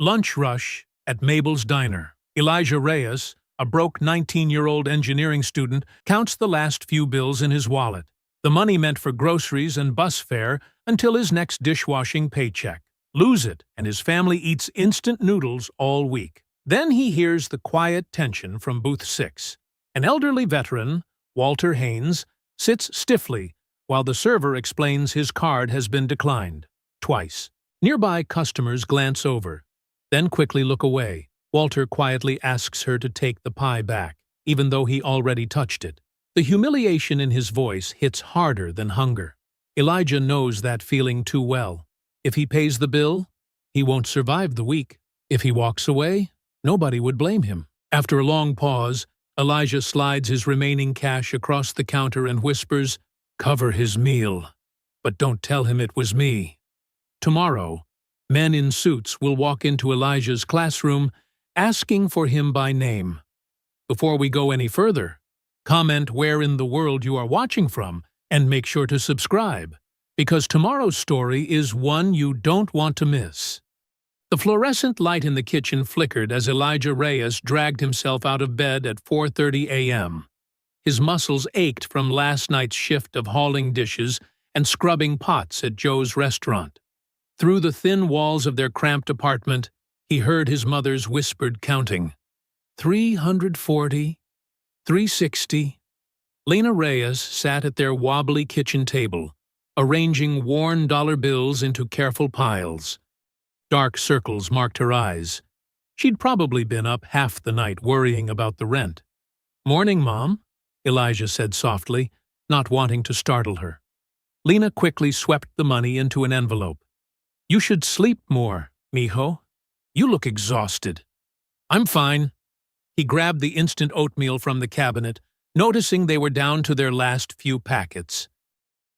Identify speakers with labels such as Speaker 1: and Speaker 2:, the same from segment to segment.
Speaker 1: Lunch rush at Mabel's diner. Elijah Reyes, a broke 19-year-old engineering student, counts the last few bills in his wallet. The money meant for groceries and bus fare until his next dishwashing paycheck. Lose it, and his family eats instant noodles all week. Then he hears the quiet tension from booth 6. An elderly veteran, Walter Haynes, sits stiffly while the server explains his card has been declined. Twice. Nearby customers glance over, then quickly look away. Walter quietly asks her to take the pie back, even though he already touched it. The humiliation in his voice hits harder than hunger. Elijah knows that feeling too well. If he pays the bill, he won't survive the week. If he walks away, nobody would blame him. After a long pause, Elijah slides his remaining cash across the counter and whispers, "Cover his meal, but don't tell him it was me." Tomorrow, men in suits will walk into Elijah's classroom asking for him by name. Before we go any further, comment where in the world you are watching from and make sure to subscribe, because tomorrow's story is one you don't want to miss. The fluorescent light in the kitchen flickered as Elijah Reyes dragged himself out of bed at 4:30 a.m. His muscles ached from last night's shift of hauling dishes and scrubbing pots at Joe's restaurant. Through the thin walls of their cramped apartment, he heard his mother's whispered counting. 340, 360. Lena Reyes sat at their wobbly kitchen table, arranging worn dollar bills into careful piles. Dark circles marked her eyes. She'd probably been up half the night worrying about the rent. "Morning, Mom," Elijah said softly, not wanting to startle her. Lena quickly swept the money into an envelope. "You should sleep more, mijo. You look exhausted." "I'm fine." He grabbed the instant oatmeal from the cabinet, noticing they were down to their last few packets.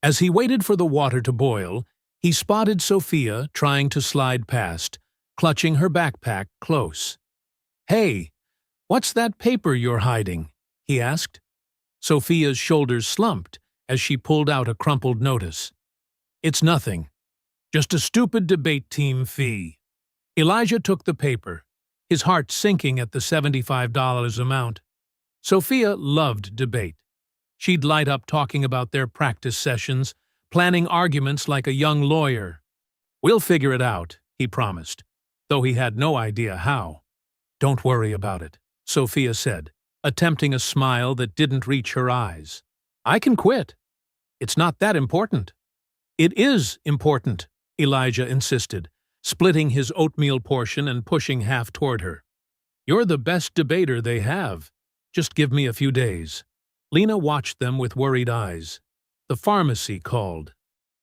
Speaker 1: As he waited for the water to boil, he spotted Sophia trying to slide past, clutching her backpack close. "Hey, what's that paper you're hiding?" he asked. Sophia's shoulders slumped as she pulled out a crumpled notice. "It's nothing. Just a stupid debate team fee." Elijah took the paper, his heart sinking at the $75 amount. Sophia loved debate. She'd light up talking about their practice sessions, planning arguments like a young lawyer. "We'll figure it out," he promised, though he had no idea how. "Don't worry about it," Sophia said, attempting a smile that didn't reach her eyes. "I can quit. It's not that important." "It is important," Elijah insisted, splitting his oatmeal portion and pushing half toward her. "You're the best debater they have. Just give me a few days." Lena watched them with worried eyes. The pharmacy called.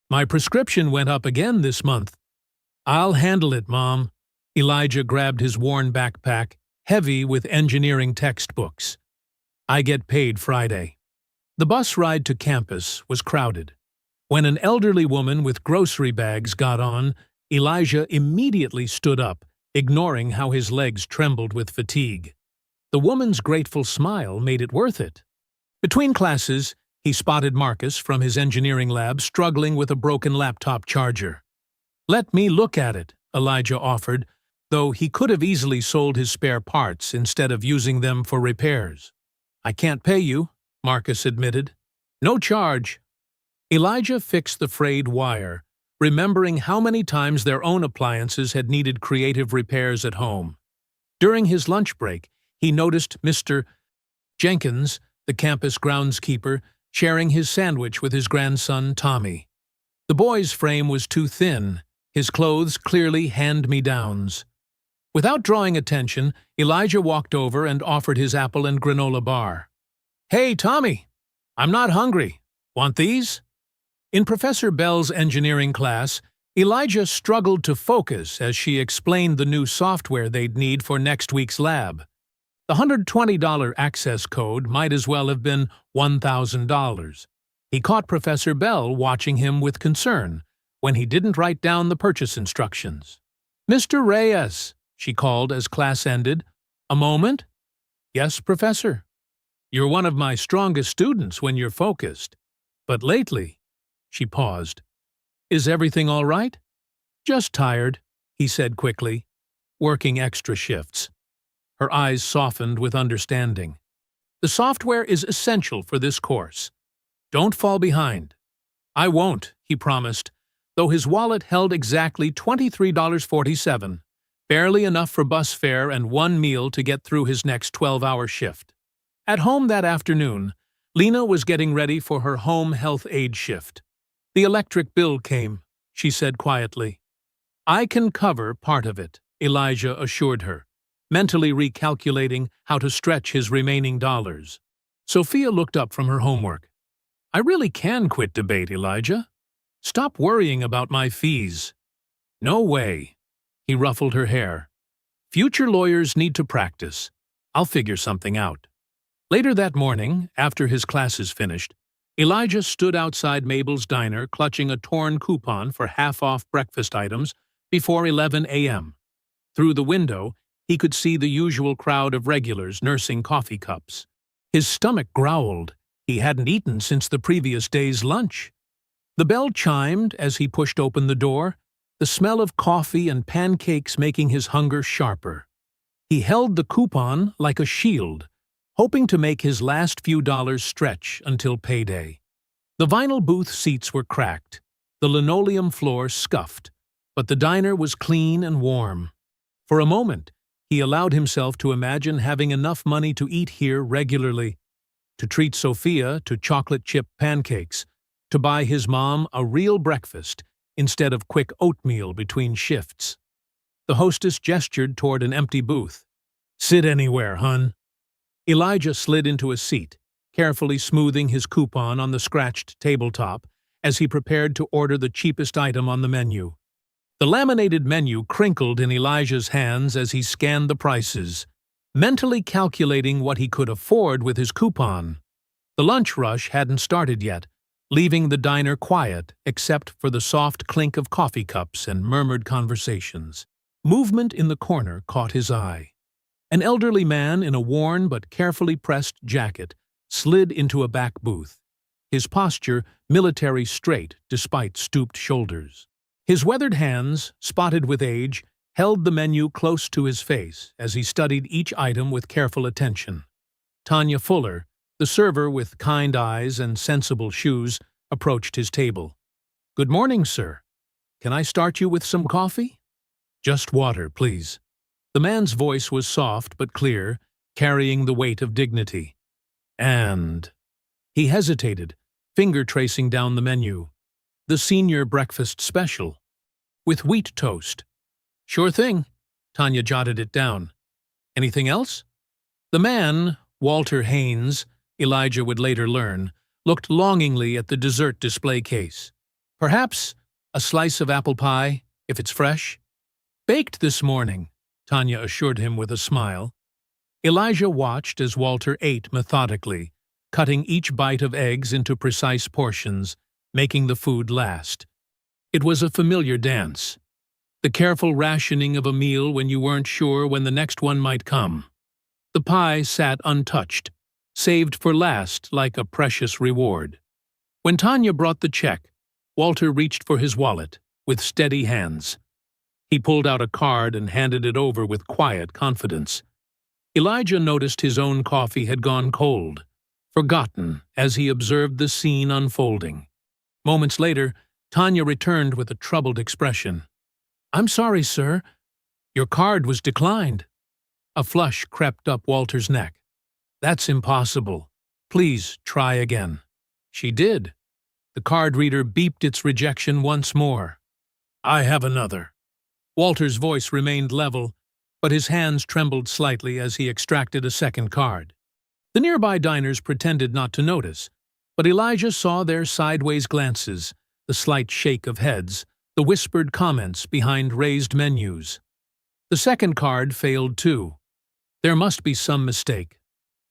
Speaker 1: "My prescription went up again this month." "I'll handle it, Mom." Elijah grabbed his worn backpack, heavy with engineering textbooks. "I get paid Friday." The bus ride to campus was crowded. When an elderly woman with grocery bags got on, Elijah immediately stood up, ignoring how his legs trembled with fatigue. The woman's grateful smile made it worth it. Between classes, he spotted Marcus from his engineering lab struggling with a broken laptop charger. "Let me look at it," Elijah offered, though he could have easily sold his spare parts instead of using them for repairs. "I can't pay you," Marcus admitted. "No charge." Elijah fixed the frayed wire, remembering how many times their own appliances had needed creative repairs at home. During his lunch break, he noticed Mr. Jenkins, the campus groundskeeper, sharing his sandwich with his grandson Tommy. The boy's frame was too thin, his clothes clearly hand-me-downs. Without drawing attention, Elijah walked over and offered his apple and granola bar. "Hey, Tommy, I'm not hungry. Want these?" In Professor Bell's engineering class, Elijah struggled to focus as she explained the new software they'd need for next week's lab. The $120 access code might as well have been $1,000. He caught Professor Bell watching him with concern when he didn't write down the purchase instructions. "Mr. Reyes," she called as class ended. "A moment?" "Yes, Professor." "You're one of my strongest students when you're focused. But lately—" She paused. "Is everything all right?" "Just tired," he said quickly. working extra shifts. Her eyes softened with understanding. The software is essential for this course. Don't fall behind. I won't, he promised, though his wallet held exactly $23.47, barely enough for bus fare and one meal to get through his next 12-hour shift. At home that afternoon, Lena was getting ready for her home health aide shift. The electric bill came, she said quietly. I can cover part of it, Elijah assured her, mentally recalculating how to stretch his remaining dollars. Sophia looked up from her homework. I really can quit debate, Elijah. Stop worrying about my fees. No way. He ruffled her hair. Future lawyers need to practice. I'll figure something out. Later that morning, after his classes finished, Elijah stood outside Mabel's diner clutching a torn coupon for half-off breakfast items before 11 a.m. Through the window, he could see the usual crowd of regulars nursing coffee cups. His stomach growled. He hadn't eaten since the previous day's lunch. The bell chimed as he pushed open the door, the smell of coffee and pancakes making his hunger sharper. He held the coupon like a shield, hoping to make his last few dollars stretch until payday. The vinyl booth seats were cracked, the linoleum floor scuffed, but the diner was clean and warm. For a moment, he allowed himself to imagine having enough money to eat here regularly, to treat Sophia to chocolate chip pancakes, to buy his mom a real breakfast instead of quick oatmeal between shifts. The hostess gestured toward an empty booth. Sit anywhere, hun. Elijah slid into a seat, carefully smoothing his coupon on the scratched tabletop as he prepared to order the cheapest item on the menu. The laminated menu crinkled in Elijah's hands as he scanned the prices, mentally calculating what he could afford with his coupon. The lunch rush hadn't started yet, leaving the diner quiet except for the soft clink of coffee cups and murmured conversations. Movement in the corner caught his eye. An elderly man in a worn but carefully pressed jacket slid into a back booth, his posture military straight despite stooped shoulders. His weathered hands, spotted with age, held the menu close to his face as he studied each item with careful attention. Tanya Fuller, the server with kind eyes and sensible shoes, approached his table. Good morning, sir. Can I start you with some coffee? Just water, please. The man's voice was soft but clear, carrying the weight of dignity. And... He hesitated, finger tracing down the menu. The senior breakfast special. With wheat toast. Sure thing. Tanya jotted it down. Anything else? The man, Walter Haynes, Elijah would later learn, looked longingly at the dessert display case. Perhaps a slice of apple pie, if it's fresh? Baked this morning, Tanya assured him with a smile. Elijah watched as Walter ate methodically, cutting each bite of eggs into precise portions, making the food last. It was a familiar dance. The careful rationing of a meal when you weren't sure when the next one might come. The pie sat untouched, saved for last like a precious reward. When Tanya brought the check, Walter reached for his wallet with steady hands. He pulled out a card and handed it over with quiet confidence. Elijah noticed his own coffee had gone cold, forgotten as he observed the scene unfolding. Moments later, Tanya returned with a troubled expression. I'm sorry, sir. Your card was declined. A flush crept up Walter's neck. That's impossible. Please try again. She did. The card reader beeped its rejection once more. I have another. Walter's voice remained level, but his hands trembled slightly as he extracted a second card. The nearby diners pretended not to notice, but Elijah saw their sideways glances, the slight shake of heads, the whispered comments behind raised menus. The second card failed too. There must be some mistake.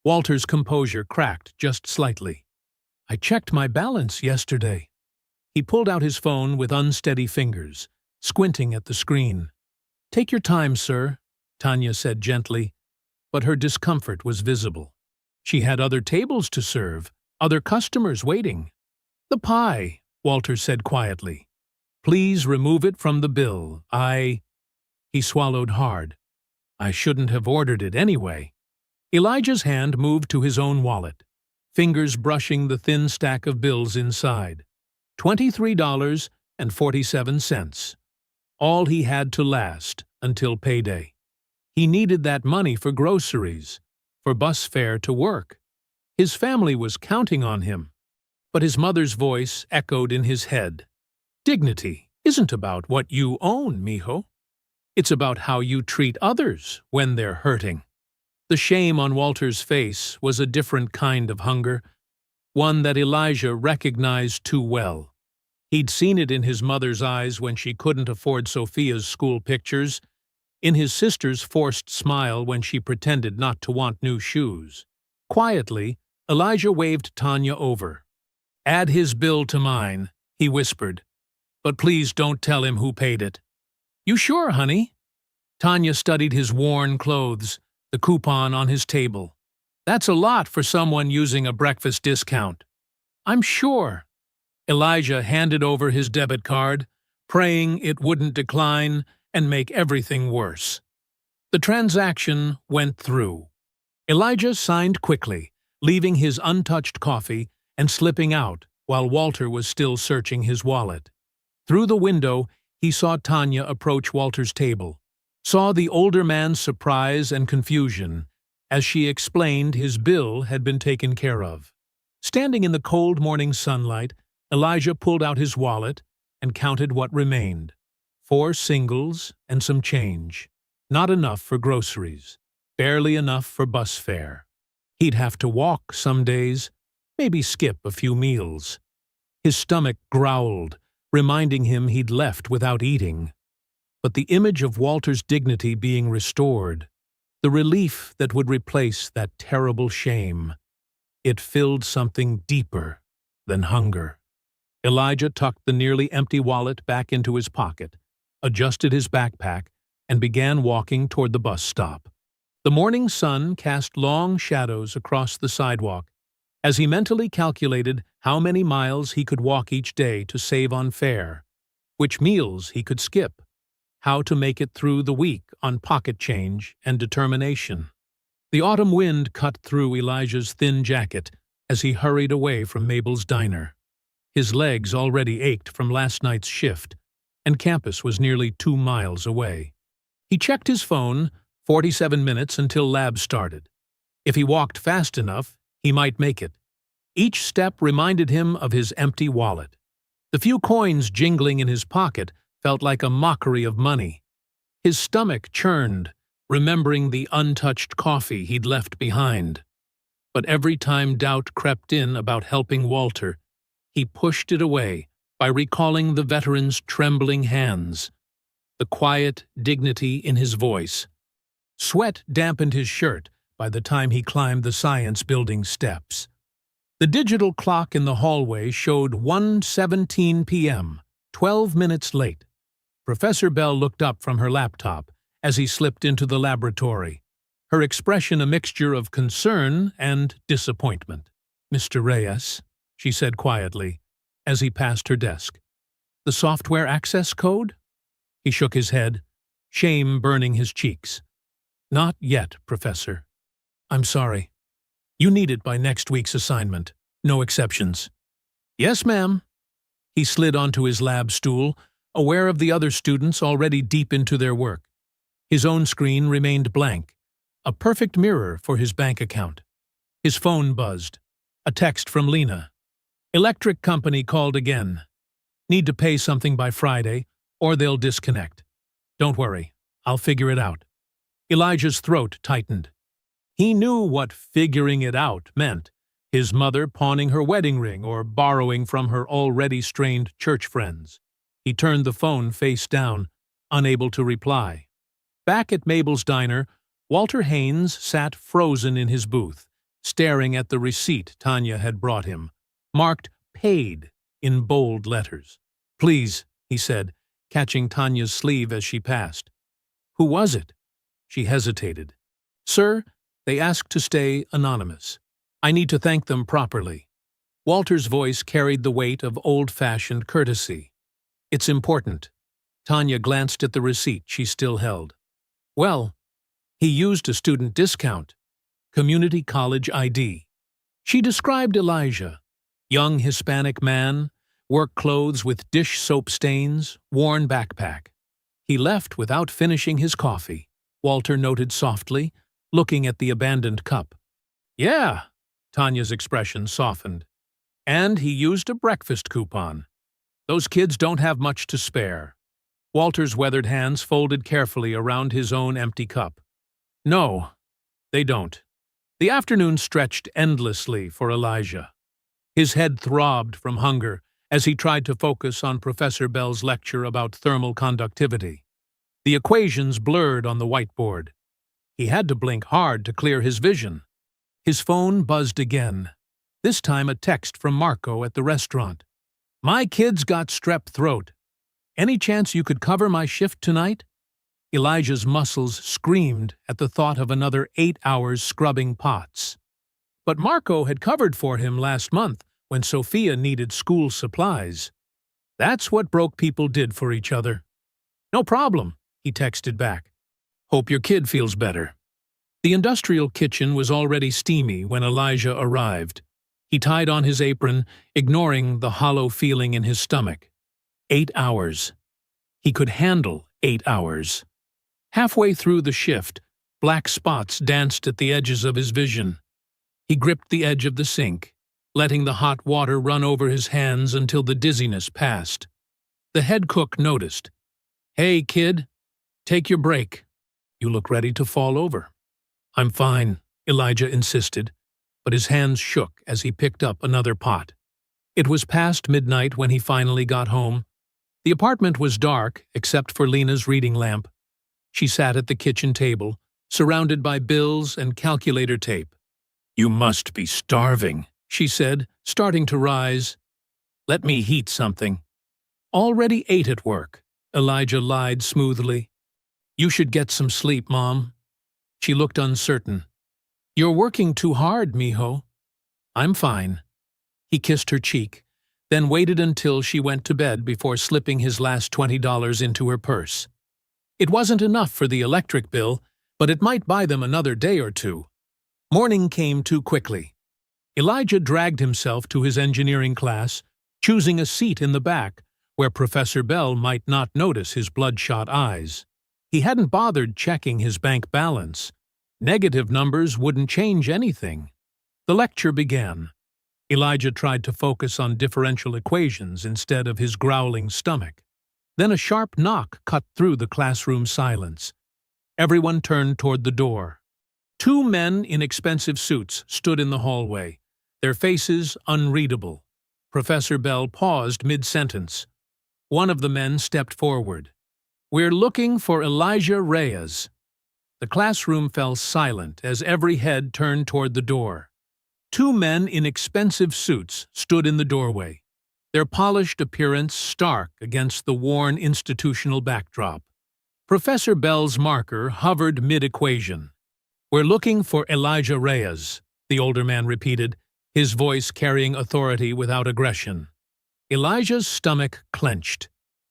Speaker 1: Walter's composure cracked just slightly. I checked my balance yesterday. He pulled out his phone with unsteady fingers, squinting at the screen. Take your time, sir, Tanya said gently, but her discomfort was visible. She had other tables to serve, other customers waiting. The pie, Walter said quietly. Please remove it from the bill. He swallowed hard. I shouldn't have ordered it anyway. Elijah's hand moved to his own wallet, fingers brushing the thin stack of bills inside. $23.47. All he had to last until payday. He needed that money for groceries, for bus fare to work. His family was counting on him. But his mother's voice echoed in his head. Dignity isn't about what you own, mijo. It's about how you treat others when they're hurting. The shame on Walter's face was a different kind of hunger, one that Elijah recognized too well. He'd seen it in his mother's eyes when she couldn't afford Sophia's school pictures, in his sister's forced smile when she pretended not to want new shoes. Quietly, Elijah waved Tanya over. "Add his bill to mine," he whispered. "But please don't tell him who paid it." "You sure, honey?" Tanya studied his worn clothes, the coupon on his table. "That's a lot for someone using a breakfast discount." "I'm sure." Elijah handed over his debit card, praying it wouldn't decline and make everything worse. The transaction went through. Elijah signed quickly, leaving his untouched coffee and slipping out while Walter was still searching his wallet. Through the window, he saw Tanya approach Walter's table, saw the older man's surprise and confusion as she explained his bill had been taken care of. Standing in the cold morning sunlight, Elijah pulled out his wallet and counted what remained. 4 singles and some change. Not enough for groceries. Barely enough for bus fare. He'd have to walk some days, maybe skip a few meals. His stomach growled, reminding him he'd left without eating. But the image of Walter's dignity being restored, the relief that would replace that terrible shame, it filled something deeper than hunger. Elijah tucked the nearly empty wallet back into his pocket, adjusted his backpack, and began walking toward the bus stop. The morning sun cast long shadows across the sidewalk as he mentally calculated how many miles he could walk each day to save on fare, which meals he could skip, how to make it through the week on pocket change and determination. The autumn wind cut through Elijah's thin jacket as he hurried away from Mabel's diner. His legs already ached from last night's shift, and campus was nearly 2 miles away. He checked his phone, 47 minutes until lab started. If he walked fast enough, he might make it. Each step reminded him of his empty wallet. The few coins jingling in his pocket felt like a mockery of money. His stomach churned, remembering the untouched coffee he'd left behind. But every time doubt crept in about helping Walter, he pushed it away by recalling the veteran's trembling hands, the quiet dignity in his voice. Sweat dampened his shirt by the time he climbed the science building steps. The digital clock in the hallway showed 1:17 p.m., 12 minutes late. Professor Bell looked up from her laptop as he slipped into the laboratory, her expression a mixture of concern and disappointment. "Mr. Reyes," she said quietly, as he passed her desk. "The software access code?" He shook his head, shame burning his cheeks. "Not yet, Professor. I'm sorry. You need it by next week's assignment. No exceptions." "Yes, ma'am." He slid onto his lab stool, aware of the other students already deep into their work. His own screen remained blank, a perfect mirror for his bank account. His phone buzzed. A text from Lena. "Electric company called again. Need to pay something by Friday, or they'll disconnect. Don't worry, I'll figure it out." Elijah's throat tightened. He knew what figuring it out meant. His mother pawning her wedding ring or borrowing from her already strained church friends. He turned the phone face down, unable to reply. Back at Mabel's diner, Walter Haynes sat frozen in his booth, staring at the receipt Tanya had brought him, marked "Paid" in bold letters. "Please," he said, catching Tanya's sleeve as she passed. "Who was it?" She hesitated. "Sir, they asked to stay anonymous. I need to thank them properly." Walter's voice carried the weight of old-fashioned courtesy. "It's important." Tanya glanced at the receipt she still held. "Well, He used a student discount, community college ID. She described Elijah, young Hispanic man, work clothes with dish soap stains, worn backpack. He left without finishing his coffee, Walter noted softly, looking at the abandoned cup. Yeah, Tanya's expression softened. And he used a breakfast coupon. Those kids don't have much to spare. Walter's weathered hands folded carefully around his own empty cup. No, they don't. The afternoon stretched endlessly for Elijah. His head throbbed from hunger as he tried to focus on Professor Bell's lecture about thermal conductivity. The equations blurred on the whiteboard. He had to blink hard to clear his vision. His phone buzzed again, this time a text from Marco at the restaurant. My kid's got strep throat. Any chance you could cover my shift tonight? Elijah's muscles screamed at the thought of another 8 hours scrubbing pots. But Marco had covered for him last month when Sophia needed school supplies. That's what broke people did for each other. No problem, he texted back. Hope your kid feels better. The industrial kitchen was already steamy when Elijah arrived. He tied on his apron, ignoring the hollow feeling in his stomach. 8 hours. He could handle 8 hours. Halfway through the shift, black spots danced at the edges of his vision. He gripped the edge of the sink, letting the hot water run over his hands until the dizziness passed. The head cook noticed. Hey, kid, take your break. You look ready to fall over. I'm fine, Elijah insisted, but his hands shook as he picked up another pot. It was past midnight when he finally got home. The apartment was dark, except for Lena's reading lamp. She sat at the kitchen table, surrounded by bills and calculator tape. You must be starving, she said, starting to rise. Let me heat something. Already ate at work, Elijah lied smoothly. You should get some sleep, Mom. She looked uncertain. You're working too hard, mijo. I'm fine. He kissed her cheek, then waited until she went to bed before slipping his last $20 into her purse. It wasn't enough for the electric bill, but it might buy them another day or two. Morning came too quickly. Elijah dragged himself to his engineering class, choosing a seat in the back, where Professor Bell might not notice his bloodshot eyes. He hadn't bothered checking his bank balance. Negative numbers wouldn't change anything. The lecture began. Elijah tried to focus on differential equations instead of his growling stomach. Then a sharp knock cut through the classroom silence. Everyone turned toward the door. 2 men in expensive suits stood in the hallway, their faces unreadable. Professor Bell paused mid-sentence. One of the men stepped forward. We're looking for Elijah Reyes. The classroom fell silent as every head turned toward the door. 2 men in expensive suits stood in the doorway, their polished appearance stark against the worn institutional backdrop. Professor Bell's marker hovered mid-equation. We're looking for Elijah Reyes, the older man repeated, his voice carrying authority without aggression. Elijah's stomach clenched.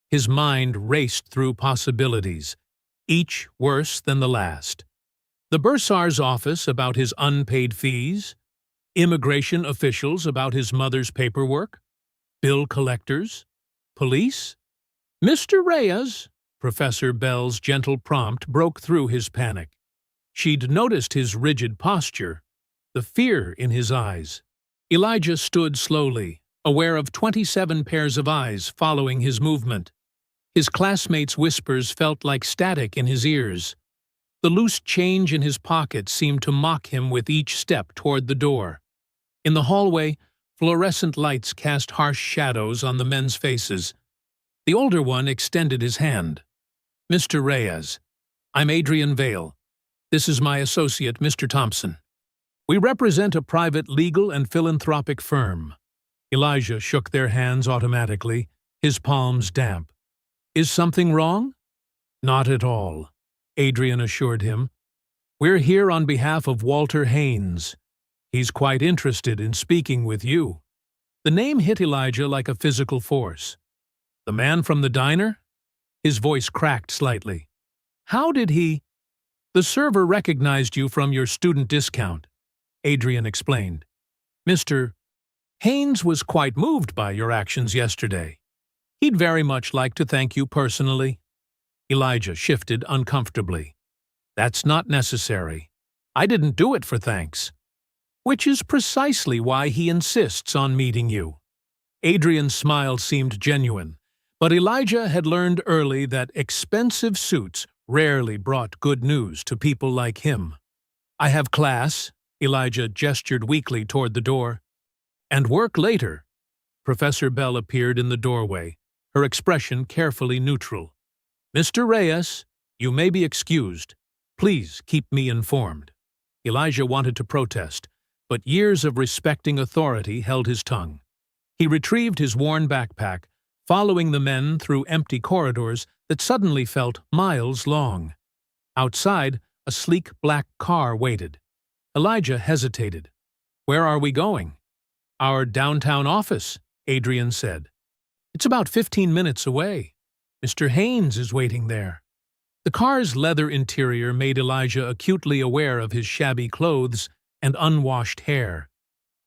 Speaker 1: His mind raced through possibilities, each worse than the last. The bursar's office about his unpaid fees, immigration officials about his mother's paperwork, bill collectors, police. Mr. Reyes, Professor Bell's gentle prompt broke through his panic. She'd noticed his rigid posture, the fear in his eyes. Elijah stood slowly, aware of 27 pairs of eyes following his movement. His classmates' whispers felt like static in his ears. The loose change in his pocket seemed to mock him with each step toward the door. In the hallway, fluorescent lights cast harsh shadows on the men's faces. The older one extended his hand. Mr. Reyes, I'm Adrian Vale. This is my associate, Mr. Thompson. We represent a private legal and philanthropic firm. Elijah shook their hands automatically, his palms damp. Is something wrong? Not at all, Adrian assured him. We're here on behalf of Walter Haynes. He's quite interested in speaking with you. The name hit Elijah like a physical force. The man from the diner? His voice cracked slightly. How did he? The server recognized you from your student discount, Adrian explained. Mr. Haynes was quite moved by your actions yesterday. He'd very much like to thank you personally. Elijah shifted uncomfortably. That's not necessary. I didn't do it for thanks. Which is precisely why he insists on meeting you. Adrian's smile seemed genuine, but Elijah had learned early that expensive suits rarely brought good news to people like him. I have class, Elijah gestured weakly toward the door. And work later. Professor Bell appeared in the doorway, her expression carefully neutral. Mr. Reyes, you may be excused. Please keep me informed. Elijah wanted to protest, but years of respecting authority held his tongue. He retrieved his worn backpack, following the men through empty corridors that suddenly felt miles long. Outside, a sleek black car waited. Elijah hesitated. Where are we going? Our downtown office, Adrian said. It's about 15 minutes away. Mr. Haynes is waiting there. The car's leather interior made Elijah acutely aware of his shabby clothes and unwashed hair.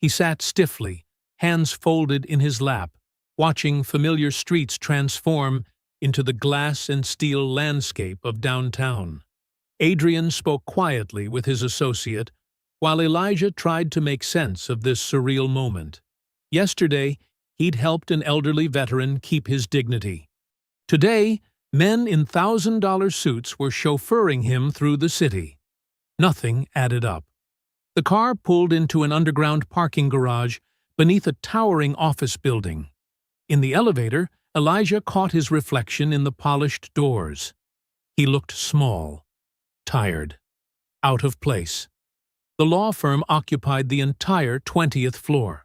Speaker 1: He sat stiffly, hands folded in his lap, watching familiar streets transform into the glass and steel landscape of downtown. Adrian spoke quietly with his associate, while Elijah tried to make sense of this surreal moment. Yesterday, he'd helped an elderly veteran keep his dignity. Today, men in $1,000 suits were chauffeuring him through the city. Nothing added up. The car pulled into an underground parking garage beneath a towering office building. In the elevator, Elijah caught his reflection in the polished doors. He looked small, tired, out of place. The law firm occupied the entire 20th floor.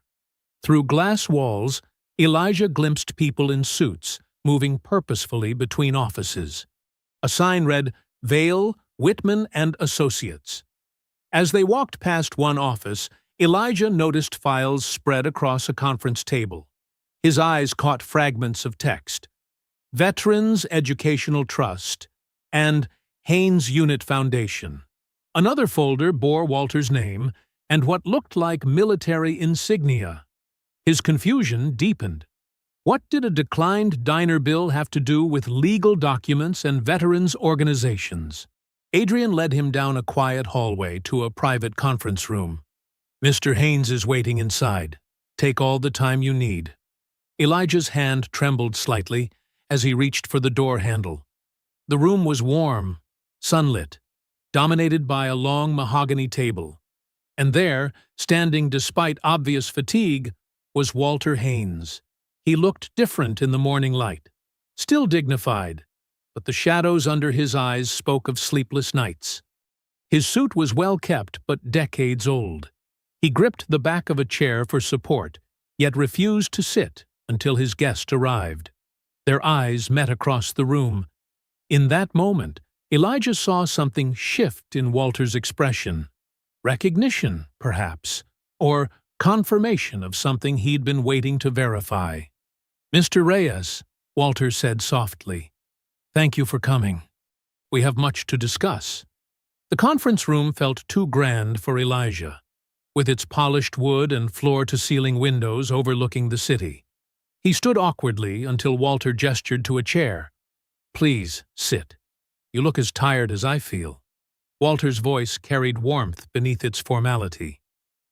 Speaker 1: Through glass walls, Elijah glimpsed people in suits, moving purposefully between offices. A sign read, Vale, Whitman and Associates. As they walked past one office, Elijah noticed files spread across a conference table. His eyes caught fragments of text. Veterans Educational Trust and Haynes Unit Foundation. Another folder bore Walter's name and what looked like military insignia. His confusion deepened. What did a declined diner bill have to do with legal documents and veterans organizations? Adrian led him down a quiet hallway to a private conference room. Mr. Haynes is waiting inside. Take all the time you need. Elijah's hand trembled slightly as he reached for the door handle. The room was warm, sunlit, dominated by a long mahogany table. And there, standing despite obvious fatigue, was Walter Haynes. He looked different in the morning light, still dignified, but the shadows under his eyes spoke of sleepless nights. His suit was well kept but decades old. He gripped the back of a chair for support, yet refused to sit until his guest arrived. Their eyes met across the room. In that moment, Elijah saw something shift in Walter's expression. Recognition, perhaps, or confirmation of something he'd been waiting to verify. Mr. Reyes, Walter said softly, thank you for coming. We have much to discuss. The conference room felt too grand for Elijah, with its polished wood and floor-to-ceiling windows overlooking the city. He stood awkwardly until Walter gestured to a chair. Please, sit. You look as tired as I feel. Walter's voice carried warmth beneath its formality.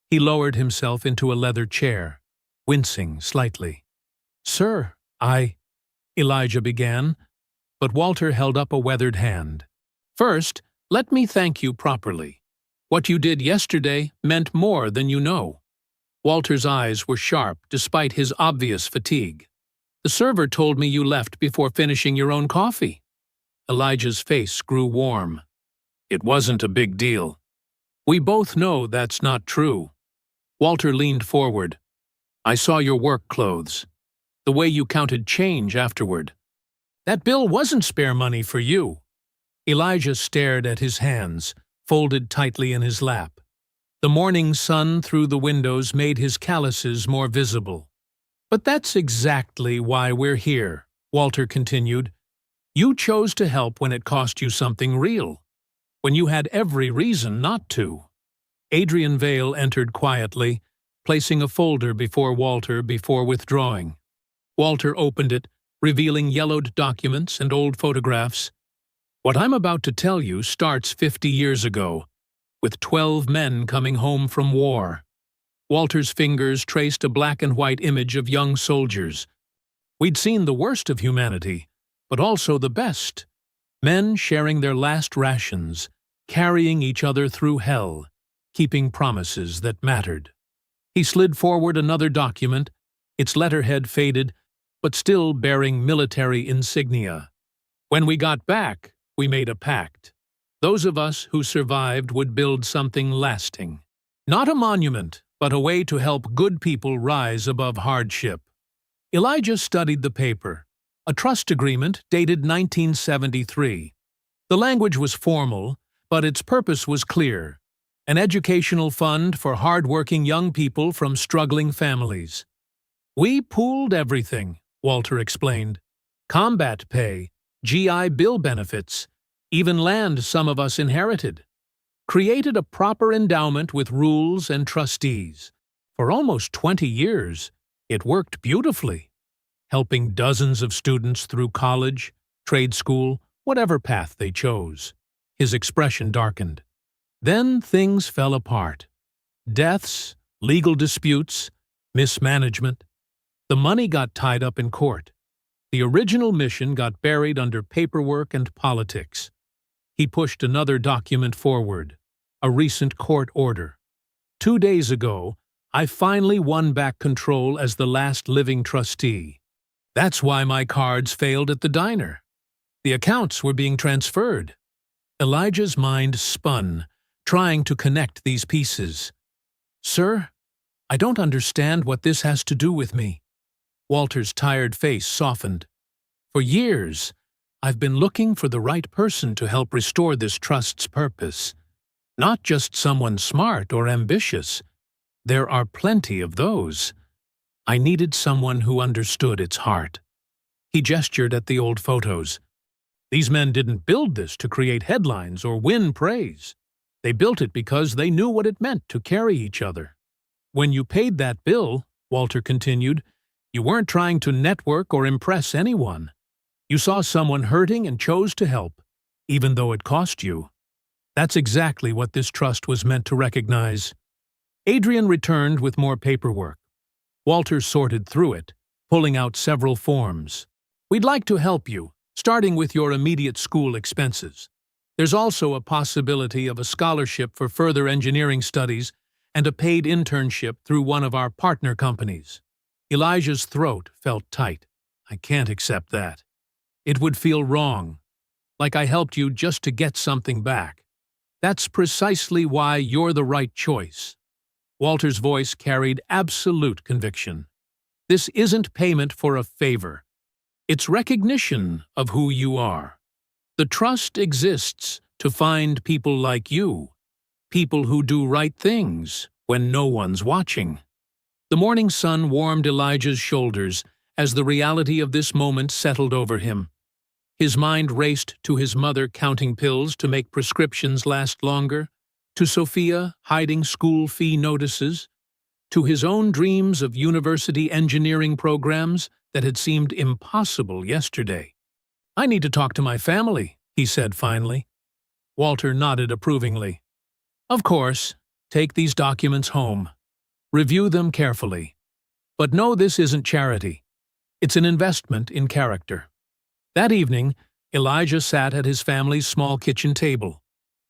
Speaker 1: He lowered himself into a leather chair, wincing slightly. Sir, Elijah began, but Walter held up a weathered hand. First, let me thank you properly. What you did yesterday meant more than you know. Walter's eyes were sharp despite his obvious fatigue. The server told me you left before finishing your own coffee. Elijah's face grew warm. It wasn't a big deal. We both know that's not true. Walter leaned forward. I saw your work clothes. The way you counted change afterward. That bill wasn't spare money for you. Elijah stared at his hands, folded tightly in his lap. The morning sun through the windows made his calluses more visible. But that's exactly why we're here, Walter continued. You chose to help when it cost you something real. when you had every reason not to. Adrian Vale entered quietly, placing a folder before Walter before withdrawing. Walter opened it, revealing yellowed documents and old photographs. What I'm about to tell you starts 50 years ago, with 12 men coming home from war. Walter's fingers traced a black and white image of young soldiers. We'd seen the worst of humanity, but also the best. Men sharing their last rations, carrying each other through hell, keeping promises that mattered. He slid forward another document, its letterhead faded, but still bearing military insignia. When we got back, we made a pact. Those of us who survived would build something lasting. Not a monument, but a way to help good people rise above hardship. Elijah studied the paper, a trust agreement dated 1973. The language was formal, but its purpose was clear: an educational fund for hard-working young people from struggling families. We pooled everything, Walter explained. Combat pay, GI Bill benefits, even land some of us inherited. Created a proper endowment with rules and trustees. For almost 20 years, it worked beautifully, helping dozens of students through college, trade school, whatever path they chose. His expression darkened. Then things fell apart. Deaths, legal disputes, mismanagement. The money got tied up in court. The original mission got buried under paperwork and politics. He pushed another document forward, a recent court order. 2 days ago, I finally won back control as the last living trustee. That's why my cards failed at the diner. The accounts were being transferred. Elijah's mind spun, trying to connect these pieces. Sir, I don't understand what this has to do with me. Walter's tired face softened. For years, I've been looking for the right person to help restore this trust's purpose. Not just someone smart or ambitious. There are plenty of those. I needed someone who understood its heart. He gestured at the old photos. These men didn't build this to create headlines or win praise. They built it because they knew what it meant to carry each other. When you paid that bill, Walter continued, you weren't trying to network or impress anyone. You saw someone hurting and chose to help, even though it cost you. That's exactly what this trust was meant to recognize. Adrian returned with more paperwork. Walter sorted through it, pulling out several forms. We'd like to help you, starting with your immediate school expenses. There's also a possibility of a scholarship for further engineering studies and a paid internship through one of our partner companies. Elijah's throat felt tight. I can't accept that. It would feel wrong, like I helped you just to get something back. That's precisely why you're the right choice. Walter's voice carried absolute conviction. This isn't payment for a favor. It's recognition of who you are. The trust exists to find people like you, people who do right things when no one's watching. The morning sun warmed Elijah's shoulders as the reality of this moment settled over him. His mind raced to his mother counting pills to make prescriptions last longer, to Sophia hiding school fee notices, to his own dreams of university engineering programs that had seemed impossible yesterday. I need to talk to my family, he said finally. Walter nodded approvingly. Of course, take these documents home. Review them carefully. But know this isn't charity. It's an investment in character. That evening, Elijah sat at his family's small kitchen table,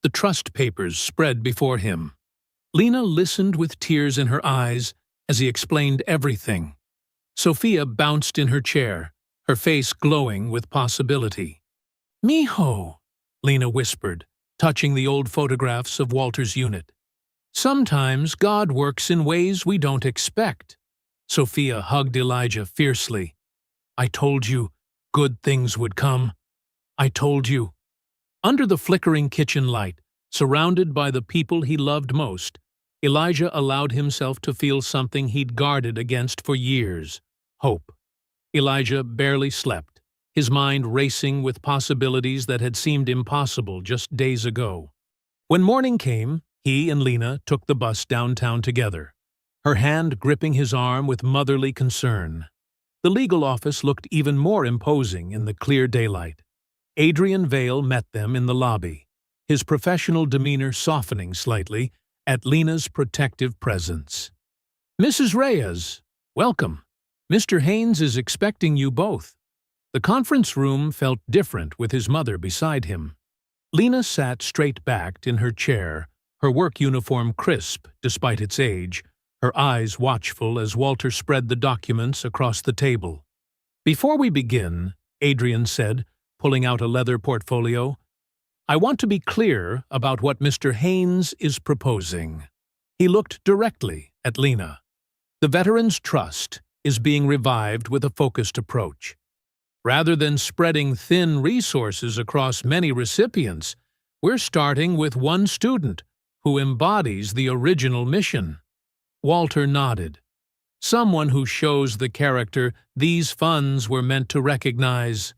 Speaker 1: the trust papers spread before him. Lena listened with tears in her eyes as he explained everything. Sophia bounced in her chair, her face glowing with possibility. "Mijo," Lena whispered, touching the old photographs of Walter's unit. "Sometimes God works in ways we don't expect." Sophia hugged Elijah fiercely. "I told you good things would come. I told you." Under the flickering kitchen light, surrounded by the people he loved most, Elijah allowed himself to feel something he'd guarded against for years: hope. Elijah barely slept, his mind racing with possibilities that had seemed impossible just days ago. When morning came, he and Lena took the bus downtown together, her hand gripping his arm with motherly concern. The legal office looked even more imposing in the clear daylight. Adrian Vale met them in the lobby, his professional demeanor softening slightly at Lena's protective presence. "Mrs. Reyes, welcome. Mr. Haynes is expecting you both." The conference room felt different with his mother beside him. Lena sat straight-backed in her chair, her work uniform crisp despite its age, her eyes watchful as Walter spread the documents across the table. "Before we begin," Adrian said, pulling out a leather portfolio, "I want to be clear about what Mr. Haynes is proposing." He looked directly at Lena. "The Veterans Trust is being revived with a focused approach. Rather than spreading thin resources across many recipients, we're starting with one student who embodies the original mission." Walter nodded. "Someone who shows the character these funds were meant to recognize."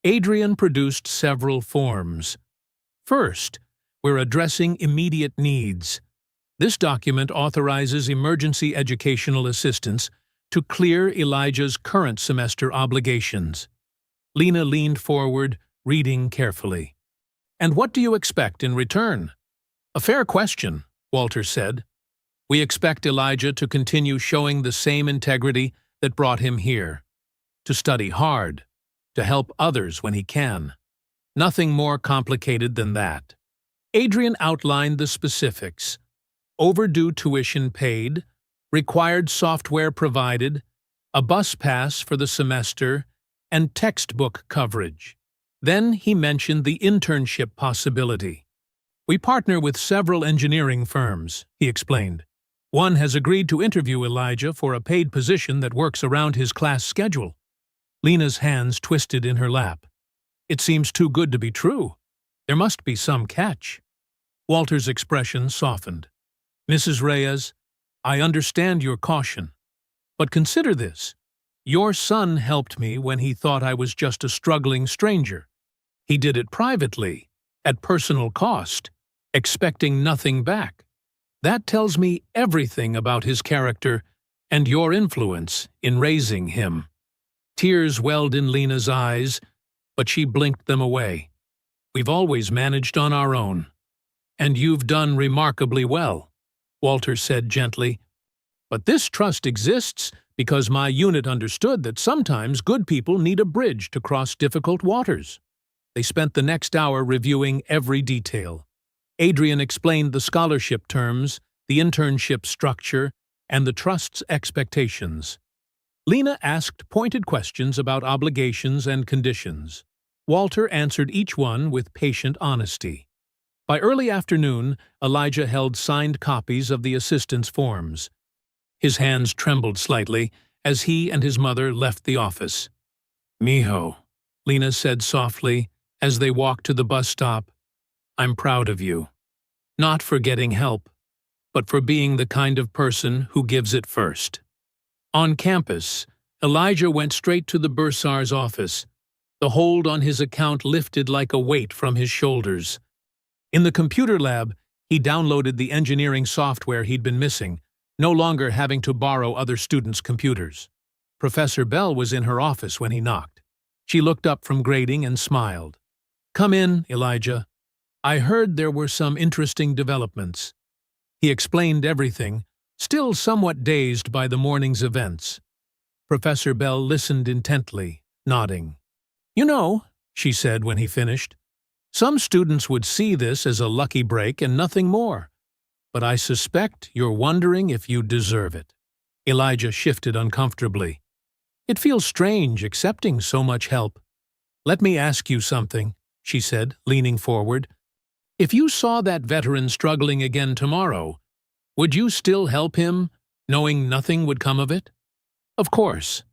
Speaker 1: Adrian produced several forms. "First, we're addressing immediate needs. This document authorizes emergency educational assistance to clear Elijah's current semester obligations." Lena leaned forward, reading carefully. "And what do you expect in return?" "A fair question," Walter said. "We expect Elijah to continue showing the same integrity that brought him here, to study hard, to help others when he can. Nothing more complicated than that." Adrian outlined the specifics: overdue tuition paid, required software provided, a bus pass for the semester, and textbook coverage. Then he mentioned the internship possibility. "We partner with several engineering firms," he explained. "One has agreed to interview Elijah for a paid position that works around his class schedule." Lena's hands twisted in her lap. "It seems too good to be true. There must be some catch." Walter's expression softened. "Mrs. Reyes, I understand your caution. But consider this. Your son helped me when he thought I was just a struggling stranger. He did it privately, at personal cost, expecting nothing back. That tells me everything about his character and your influence in raising him." Tears welled in Lena's eyes, but she blinked them away. "We've always managed on our own. And you've done remarkably well," Walter said gently. "But this trust exists because my unit understood that sometimes good people need a bridge to cross difficult waters." They spent the next hour reviewing every detail. Adrian explained the scholarship terms, the internship structure, and the trust's expectations. Lena asked pointed questions about obligations and conditions. Walter answered each one with patient honesty. By early afternoon, Elijah held signed copies of the assistance forms. His hands trembled slightly as he and his mother left the office. "Mijo," Lena said softly as they walked to the bus stop, "I'm proud of you. Not for getting help, but for being the kind of person who gives it first." On campus, Elijah went straight to the bursar's office. The hold on his account lifted like a weight from his shoulders. In the computer lab, he downloaded the engineering software he'd been missing, no longer having to borrow other students' computers. Professor Bell was in her office when he knocked. She looked up from grading and smiled. "Come in, Elijah. I heard there were some interesting developments." He explained everything, still somewhat dazed by the morning's events. Professor Bell listened intently, nodding. "You know," she said when he finished, "some students would see this as a lucky break and nothing more. But I suspect you're wondering if you deserve it." Elijah shifted uncomfortably. "It feels strange accepting so much help." "Let me ask you something," she said, leaning forward. "If you saw that veteran struggling again tomorrow, would you still help him, knowing nothing would come of it?" "Of course."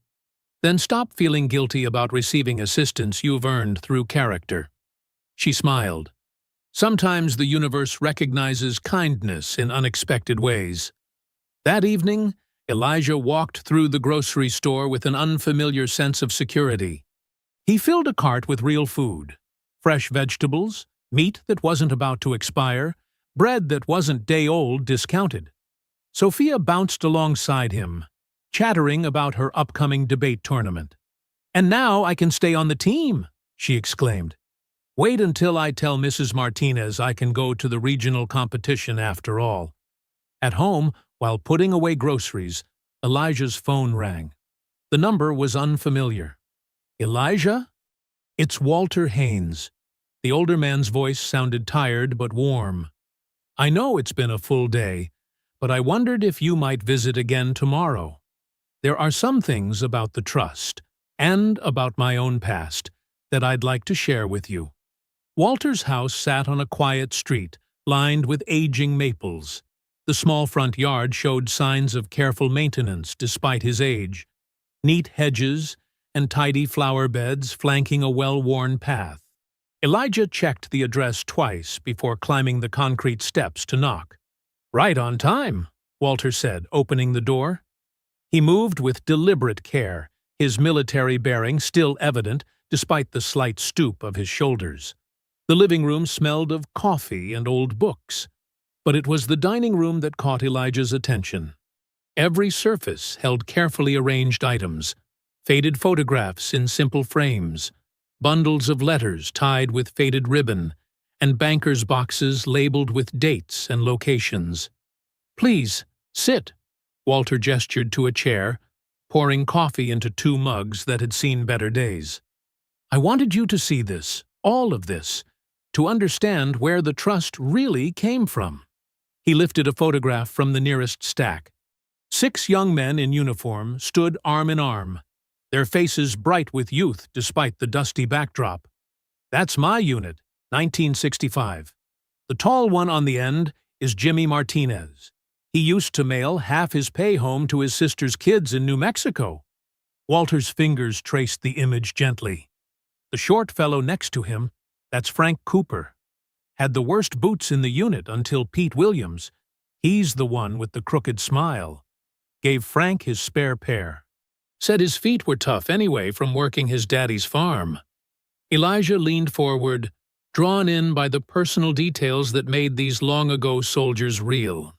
Speaker 1: "Then stop feeling guilty about receiving assistance you've earned through character." She smiled. "Sometimes the universe recognizes kindness in unexpected ways." That evening, Elijah walked through the grocery store with an unfamiliar sense of security. He filled a cart with real food, fresh vegetables, meat that wasn't about to expire, bread that wasn't day-old discounted. Sophia bounced alongside him, chattering about her upcoming debate tournament. "And now I can stay on the team," she exclaimed. "Wait until I tell Mrs. Martinez I can go to the regional competition after all." At home, while putting away groceries, Elijah's phone rang. The number was unfamiliar. "Elijah?" "It's Walter Haynes." The older man's voice sounded tired but warm. "I know it's been a full day, but I wondered if you might visit again tomorrow. There are some things about the trust, and about my own past, that I'd like to share with you." Walter's house sat on a quiet street, lined with aging maples. The small front yard showed signs of careful maintenance despite his age. Neat hedges and tidy flower beds flanking a well-worn path. Elijah checked the address twice before climbing the concrete steps to knock. "Right on time," Walter said, opening the door. He moved with deliberate care, his military bearing still evident despite the slight stoop of his shoulders. The living room smelled of coffee and old books, but it was the dining room that caught Elijah's attention. Every surface held carefully arranged items, faded photographs in simple frames, bundles of letters tied with faded ribbon, and bankers' boxes labeled with dates and locations. "Please, sit," Walter gestured to a chair, pouring coffee into 2 mugs that had seen better days. "I wanted you to see this, all of this, to understand where the trust really came from." He lifted a photograph from the nearest stack. 6 young men in uniform stood arm in arm, their faces bright with youth despite the dusty backdrop. "That's my unit, 1965. The tall one on the end is Jimmy Martinez. He used to mail half his pay home to his sister's kids in New Mexico." Walter's fingers traced the image gently. "The short fellow next to him, that's Frank Cooper. Had the worst boots in the unit until Pete Williams, he's the one with the crooked smile, gave Frank his spare pair. Said his feet were tough anyway from working his daddy's farm." Elijah leaned forward, drawn in by the personal details that made these long-ago soldiers real.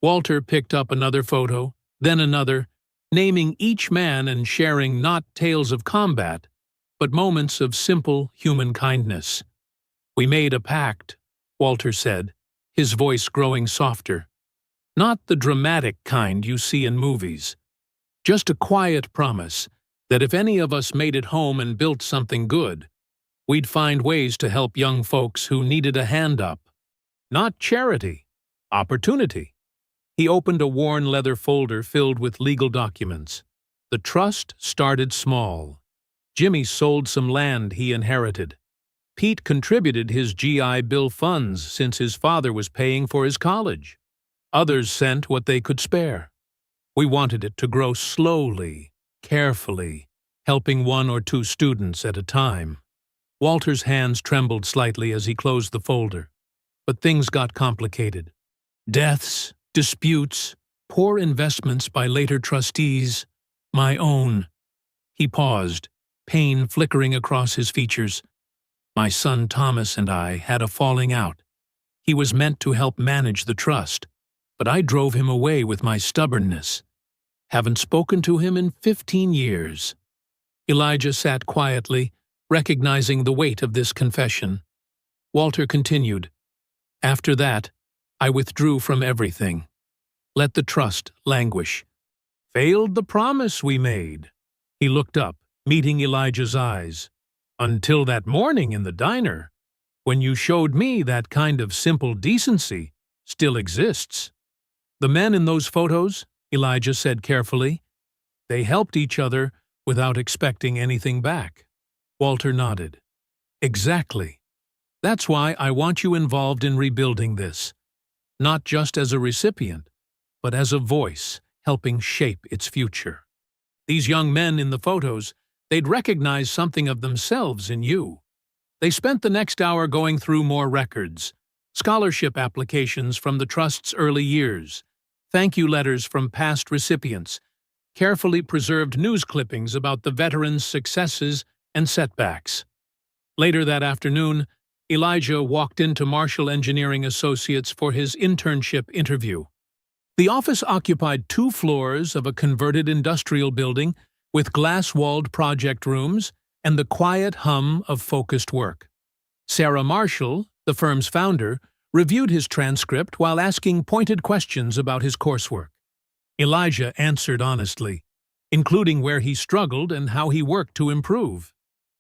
Speaker 1: Walter picked up another photo, then another, naming each man and sharing not tales of combat, but moments of simple human kindness. "We made a pact," Walter said, his voice growing softer. "Not the dramatic kind you see in movies. Just a quiet promise that if any of us made it home and built something good, we'd find ways to help young folks who needed a hand up. Not charity, opportunity." He opened a worn leather folder filled with legal documents. The trust started small. Jimmy sold some land he inherited. Pete contributed his GI Bill funds since his father was paying for his college. Others sent what they could spare. We wanted it to grow slowly, carefully, helping 1 or 2 students at a time. Walter's hands trembled slightly as he closed the folder. But things got complicated. Deaths, disputes, poor investments by later trustees, my own. He paused, pain flickering across his features. "My son Thomas and I had a falling out. He was meant to help manage the trust, but I drove him away with my stubbornness. Haven't spoken to him in 15 years. Elijah sat quietly, recognizing the weight of this confession. Walter continued, "After that, I withdrew from everything. Let the trust languish. Failed the promise we made." He looked up, meeting Elijah's eyes. "Until that morning in the diner, when you showed me that kind of simple decency still exists." "The men in those photos," Elijah said carefully, "they helped each other without expecting anything back." Walter nodded. "Exactly. That's why I want you involved in rebuilding this. Not just as a recipient, but as a voice helping shape its future. These young men in the photos, they'd recognize something of themselves in you." They spent the next hour going through more records, scholarship applications from the Trust's early years, thank you letters from past recipients, carefully preserved news clippings about the veterans' successes and setbacks. Later that afternoon, Elijah walked into Marshall Engineering Associates for his internship interview. The office occupied 2 floors of a converted industrial building with glass-walled project rooms and the quiet hum of focused work. Sarah Marshall, the firm's founder, reviewed his transcript while asking pointed questions about his coursework. Elijah answered honestly, including where he struggled and how he worked to improve.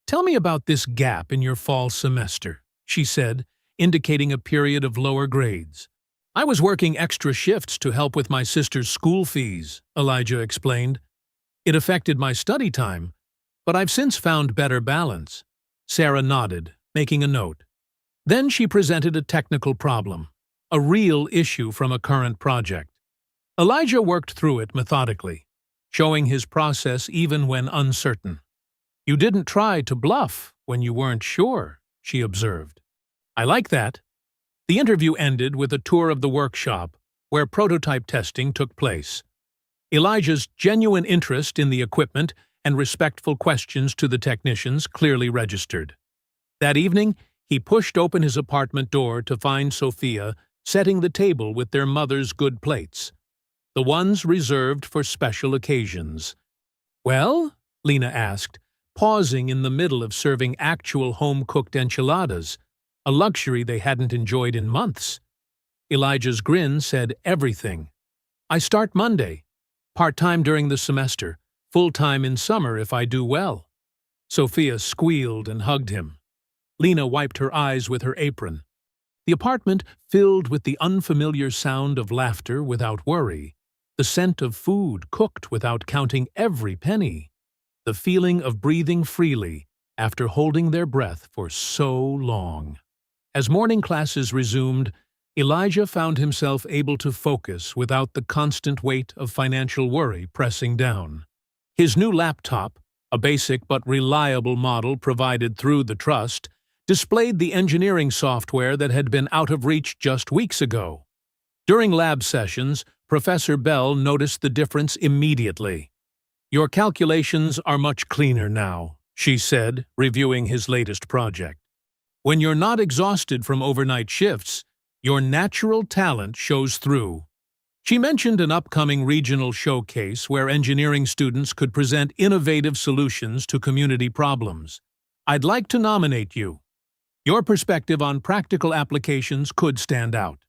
Speaker 1: "Tell me about this gap in your fall semester," she said, indicating a period of lower grades. "I was working extra shifts to help with my sister's school fees," Elijah explained. "It affected my study time, but I've since found better balance." Sarah nodded, making a note. Then she presented a technical problem, a real issue from a current project. Elijah worked through it methodically, showing his process even when uncertain. "You didn't try to bluff when you weren't sure," she observed. "I like that." The interview ended with a tour of the workshop, where prototype testing took place. Elijah's genuine interest in the equipment and respectful questions to the technicians clearly registered. That evening, he pushed open his apartment door to find Sophia setting the table with their mother's good plates, the ones reserved for special occasions. "Well?" Lena asked, pausing in the middle of serving actual home-cooked enchiladas, a luxury they hadn't enjoyed in months. Elijah's grin said everything. "I start Monday. Part-time during the semester, full-time in summer if I do well." Sophia squealed and hugged him. Lena wiped her eyes with her apron. The apartment filled with the unfamiliar sound of laughter without worry, the scent of food cooked without counting every penny, the feeling of breathing freely after holding their breath for so long. As morning classes resumed, Elijah found himself able to focus without the constant weight of financial worry pressing down. His new laptop, a basic but reliable model provided through the trust, displayed the engineering software that had been out of reach just weeks ago. During lab sessions, Professor Bell noticed the difference immediately. "Your calculations are much cleaner now," she said, reviewing his latest project. "When you're not exhausted from overnight shifts, your natural talent shows through." She mentioned an upcoming regional showcase where engineering students could present innovative solutions to community problems. "I'd like to nominate you. Your perspective on practical applications could stand out."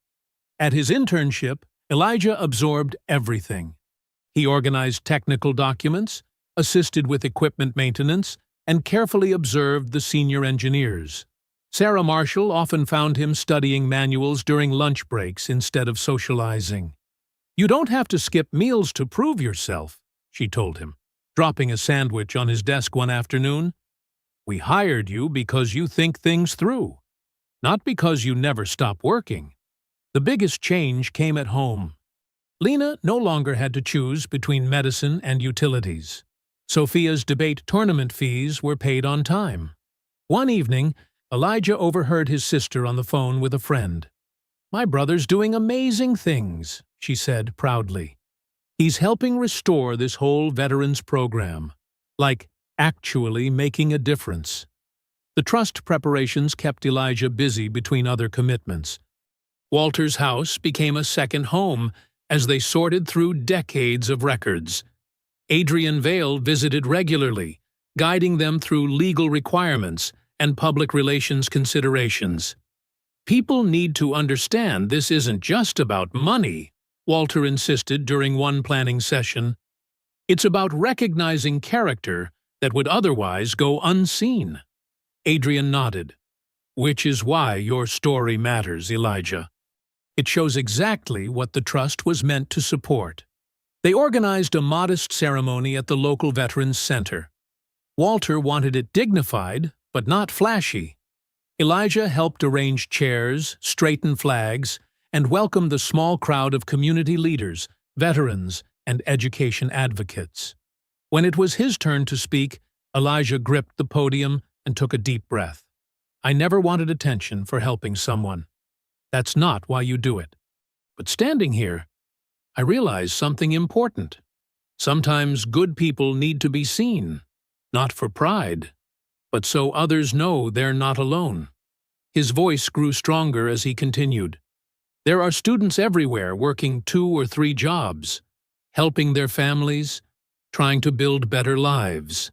Speaker 1: At his internship, Elijah absorbed everything. He organized technical documents, assisted with equipment maintenance, and carefully observed the senior engineers. Sarah Marshall often found him studying manuals during lunch breaks instead of socializing. "You don't have to skip meals to prove yourself," she told him, dropping a sandwich on his desk one afternoon. "We hired you because you think things through, not because you never stop working." The biggest change came at home. Lena no longer had to choose between medicine and utilities. Sophia's debate tournament fees were paid on time. One evening, Elijah overheard his sister on the phone with a friend. "My brother's doing amazing things," she said proudly. "He's helping restore this whole veterans program, like actually making a difference." The trust preparations kept Elijah busy between other commitments. Walter's house became a second home as they sorted through decades of records. Adrian Vale visited regularly, guiding them through legal requirements and public relations considerations. "People need to understand this isn't just about money," Walter insisted during one planning session. "It's about recognizing character that would otherwise go unseen." Adrian nodded. "Which is why your story matters, Elijah. It shows exactly what the trust was meant to support." They organized a modest ceremony at the local Veterans Center. Walter wanted it dignified, but not flashy. Elijah helped arrange chairs, straighten flags, and welcome the small crowd of community leaders, veterans, and education advocates. When it was his turn to speak, Elijah gripped the podium and took a deep breath. "I never wanted attention for helping someone. That's not why you do it. But standing here, I realize something important. Sometimes good people need to be seen, not for pride, but so others know they're not alone." His voice grew stronger as he continued. There are students everywhere working 2 or 3 jobs, helping their families, trying to build better lives.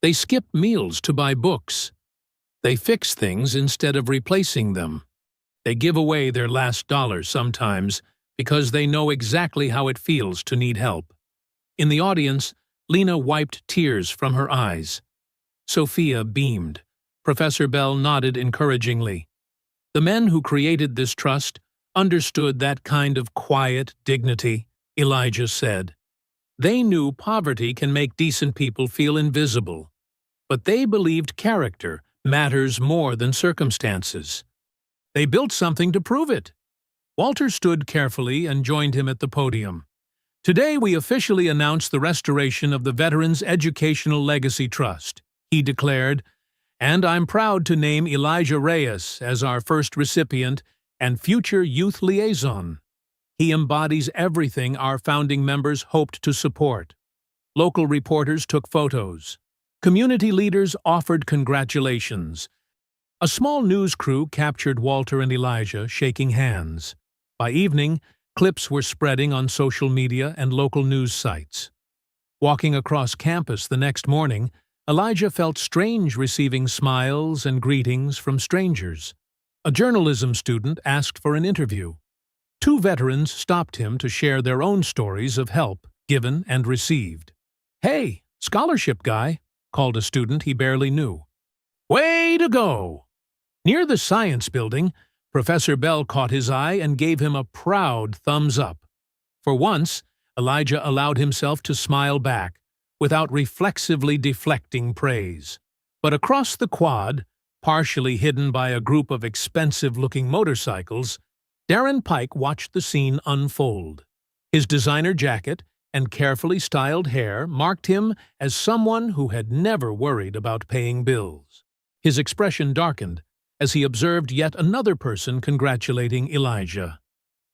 Speaker 1: They skip meals to buy books. They fix things instead of replacing them. They give away their last dollar sometimes because they know exactly how it feels to need help. In the audience, Lena wiped tears from her eyes. Sophia beamed. Professor Bell nodded encouragingly. The men who created this trust understood that kind of quiet dignity, Elijah said. They knew poverty can make decent people feel invisible, but they believed character matters more than circumstances. They built something to prove it. Walter stood carefully and joined him at the podium. Today we officially announce the restoration of the Veterans Educational Legacy Trust, he declared, and I'm proud to name Elijah Reyes as our first recipient and future youth liaison. He embodies everything our founding members hoped to support. Local reporters took photos. Community leaders offered congratulations. A small news crew captured Walter and Elijah shaking hands. By evening, clips were spreading on social media and local news sites. Walking across campus the next morning, Elijah felt strange receiving smiles and greetings from strangers. A journalism student asked for an interview. 2 veterans stopped him to share their own stories of help given and received. "Hey, scholarship guy," called a student he barely knew. "Way to go!" Near the science building, Professor Bell caught his eye and gave him a proud thumbs up. For once, Elijah allowed himself to smile back, without reflexively deflecting praise. But across the quad, partially hidden by a group of expensive-looking motorcycles, Darren Pike watched the scene unfold. His designer jacket and carefully styled hair marked him as someone who had never worried about paying bills. His expression darkened as he observed yet another person congratulating Elijah.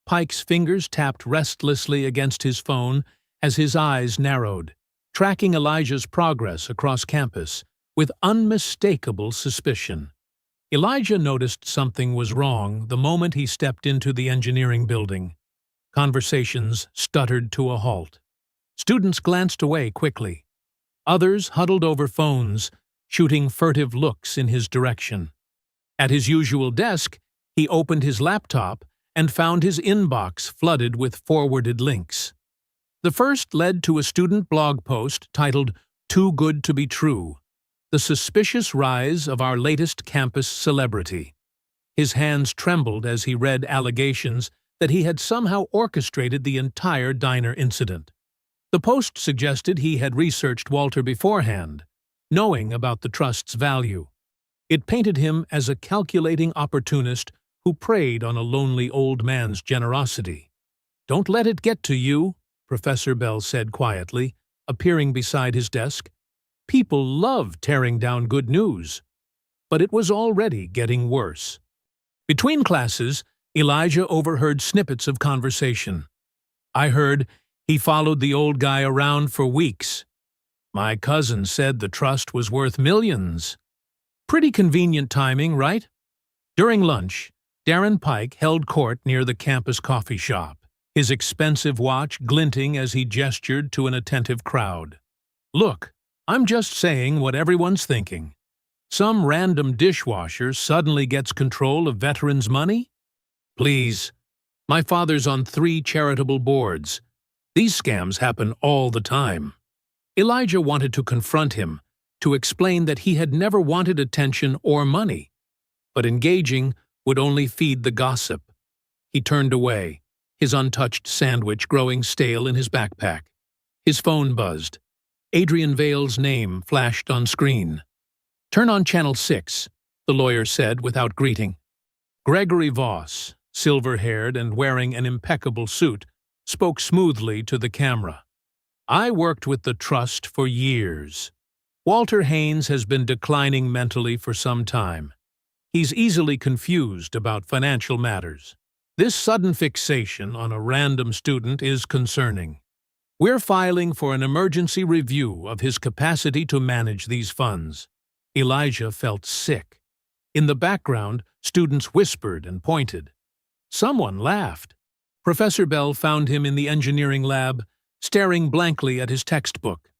Speaker 1: Pike's fingers tapped restlessly against his phone as his eyes narrowed, tracking Elijah's progress across campus with unmistakable suspicion. Elijah noticed something was wrong the moment he stepped into the engineering building. Conversations stuttered to a halt. Students glanced away quickly. Others huddled over phones, shooting furtive looks in his direction. At his usual desk, he opened his laptop and found his inbox flooded with forwarded links. The first led to a student blog post titled "Too Good to Be True," the suspicious rise of our latest campus celebrity. His hands trembled as he read allegations that he had somehow orchestrated the entire diner incident. The post suggested he had researched Walter beforehand, knowing about the trust's value. It painted him as a calculating opportunist who preyed on a lonely old man's generosity. "Don't let it get to you," Professor Bell said quietly, appearing beside his desk. People love tearing down good news. But it was already getting worse. Between classes, Elijah overheard snippets of conversation. "I heard he followed the old guy around for weeks. My cousin said the trust was worth millions." Pretty convenient timing, right? During lunch, Darren Pike held court near the campus coffee shop, his expensive watch glinting as he gestured to an attentive crowd. "Look, I'm just saying what everyone's thinking. Some random dishwasher suddenly gets control of veterans' money? Please, my father's on 3 charitable boards. These scams happen all the time." Elijah wanted to confront him, to explain that he had never wanted attention or money, but engaging would only feed the gossip. He turned away, his untouched sandwich growing stale in his backpack. His phone buzzed. Adrian Vale's name flashed on screen. "Turn on Channel 6, the lawyer said without greeting. Gregory Voss, silver-haired and wearing an impeccable suit, spoke smoothly to the camera. "I worked with the trust for years. Walter Haynes has been declining mentally for some time. He's easily confused about financial matters. This sudden fixation on a random student is concerning. We're filing for an emergency review of his capacity to manage these funds." Elijah felt sick. In the background, students whispered and pointed. Someone laughed. Professor Bell found him in the engineering lab, staring blankly at his textbook.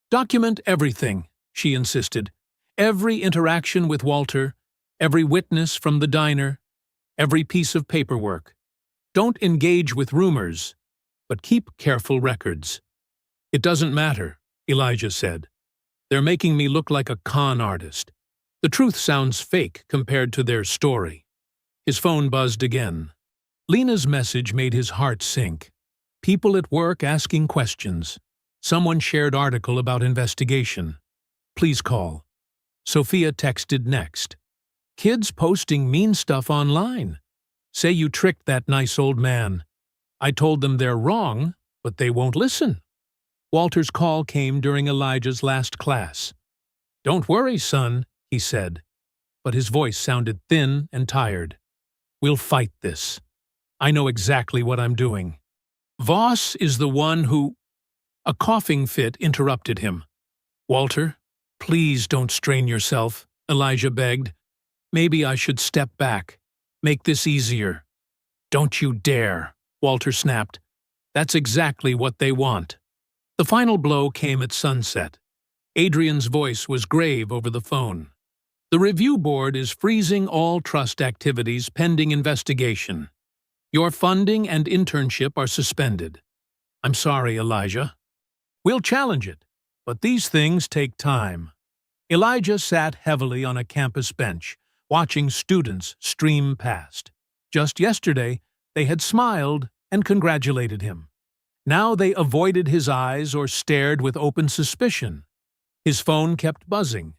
Speaker 1: "Document everything," she insisted. "Every interaction with Walter, every witness from the diner, every piece of paperwork. Don't engage with rumors, but keep careful records." "It doesn't matter," Elijah said. "They're making me look like a con artist. The truth sounds fake compared to their story." His phone buzzed again. Lena's message made his heart sink. People at work asking questions. Someone shared article about investigation. "Please call." Sophia texted next. "Kids posting mean stuff online. Say you tricked that nice old man. I told them they're wrong, but they won't listen." Walter's call came during Elijah's last class. "Don't worry, son," he said, but his voice sounded thin and tired. "We'll fight this. I know exactly what I'm doing." "Voss is the one who—" A coughing fit interrupted him. "Walter, please don't strain yourself," Elijah begged. "Maybe I should step back. Make this easier." "Don't you dare," Walter snapped. "That's exactly what they want." The final blow came at sunset. Adrian's voice was grave over the phone. "The review board is freezing all trust activities pending investigation. Your funding and internship are suspended." "I'm sorry, Elijah." "We'll challenge it, but these things take time." Elijah sat heavily on a campus bench, watching students stream past. Just yesterday, they had smiled and congratulated him. Now they avoided his eyes or stared with open suspicion. His phone kept buzzing.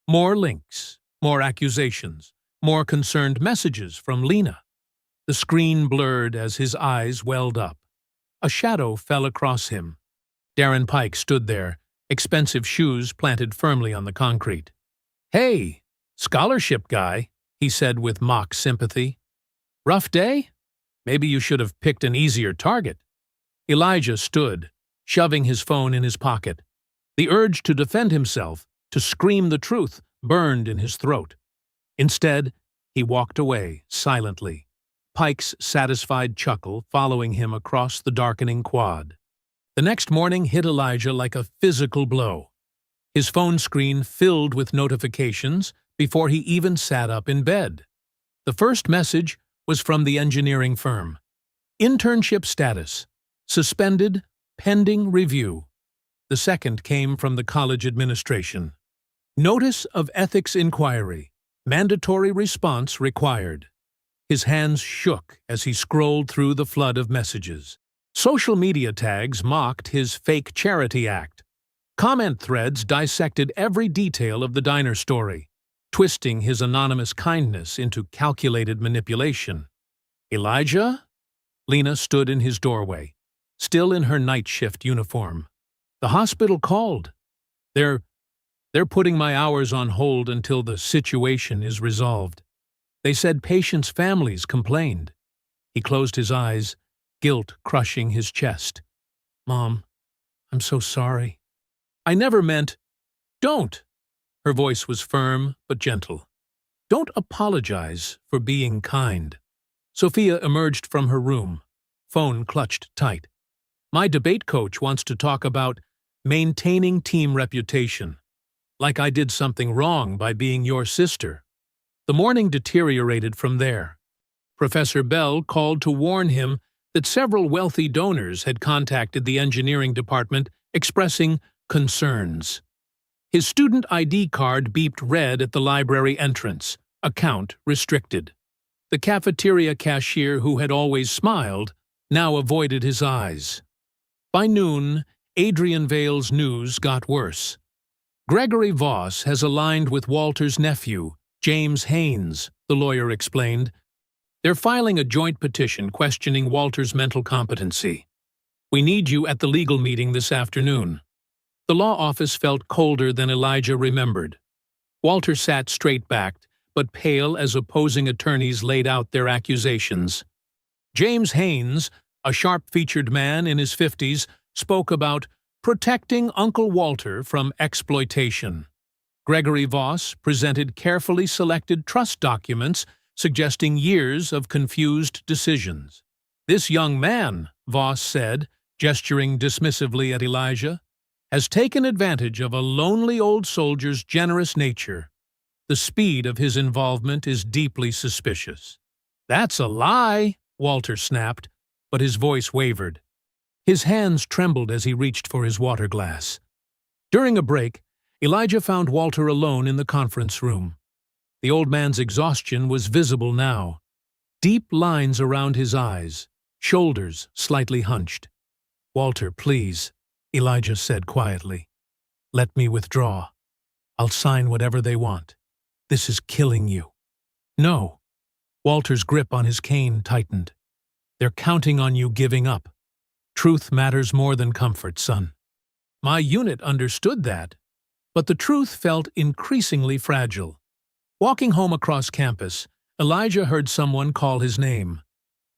Speaker 1: More links, more accusations, more concerned messages from Lena. The screen blurred as his eyes welled up. A shadow fell across him. Darren Pike stood there, expensive shoes planted firmly on the concrete. "Hey, scholarship guy," he said with mock sympathy. "Rough day? Maybe you should have picked an easier target." Elijah stood, shoving his phone in his pocket. The urge to defend himself, to scream the truth, burned in his throat. Instead, he walked away, silently, Pike's satisfied chuckle following him across the darkening quad. The next morning hit Elijah like a physical blow. His phone screen filled with notifications before he even sat up in bed. The first message was from the engineering firm. "Internship status. Suspended, pending review." The second came from the college administration. "Notice of ethics inquiry. Mandatory response required." His hands shook as he scrolled through the flood of messages. Social media tags mocked his fake charity act. Comment threads dissected every detail of the diner story, twisting his anonymous kindness into calculated manipulation. "Elijah?" Lena stood in his doorway, still in her night shift uniform. "The hospital called. They're putting my hours on hold until the situation is resolved. They said patients' families complained." He closed his eyes, guilt crushing his chest. "Mom, I'm so sorry. I never meant—" "Don't!" Her voice was firm but gentle. "Don't apologize for being kind." Sophia emerged from her room, phone clutched tight. "My debate coach wants to talk about maintaining team reputation. Like I did something wrong by being your sister." The morning deteriorated from there. Professor Bell called to warn him that several wealthy donors had contacted the engineering department expressing concerns. His student ID card beeped red at the library entrance, account restricted. The cafeteria cashier, who had always smiled, now avoided his eyes. By noon, Adrian Vale's news got worse. "Gregory Voss has aligned with Walter's nephew, James Haynes," the lawyer explained. "They're filing a joint petition questioning Walter's mental competency. We need you at the legal meeting this afternoon." The law office felt colder than Elijah remembered. Walter sat straight-backed, but pale as opposing attorneys laid out their accusations. James Haynes, a sharp-featured man in his 50s, spoke about protecting Uncle Walter from exploitation. Gregory Voss presented carefully selected trust documents suggesting years of confused decisions. "This young man," Voss said, gesturing dismissively at Elijah, "has taken advantage of a lonely old soldier's generous nature. The speed of his involvement is deeply suspicious." "That's a lie," Walter snapped, but his voice wavered. His hands trembled as he reached for his water glass. During a break, Elijah found Walter alone in the conference room. The old man's exhaustion was visible now. Deep lines around his eyes, shoulders slightly hunched. "Walter, please," Elijah said quietly. "Let me withdraw. I'll sign whatever they want. This is killing you." "No." Walter's grip on his cane tightened. "They're counting on you giving up. Truth matters more than comfort, son." My unit understood that, but the truth felt increasingly fragile. Walking home across campus, Elijah heard someone call his name.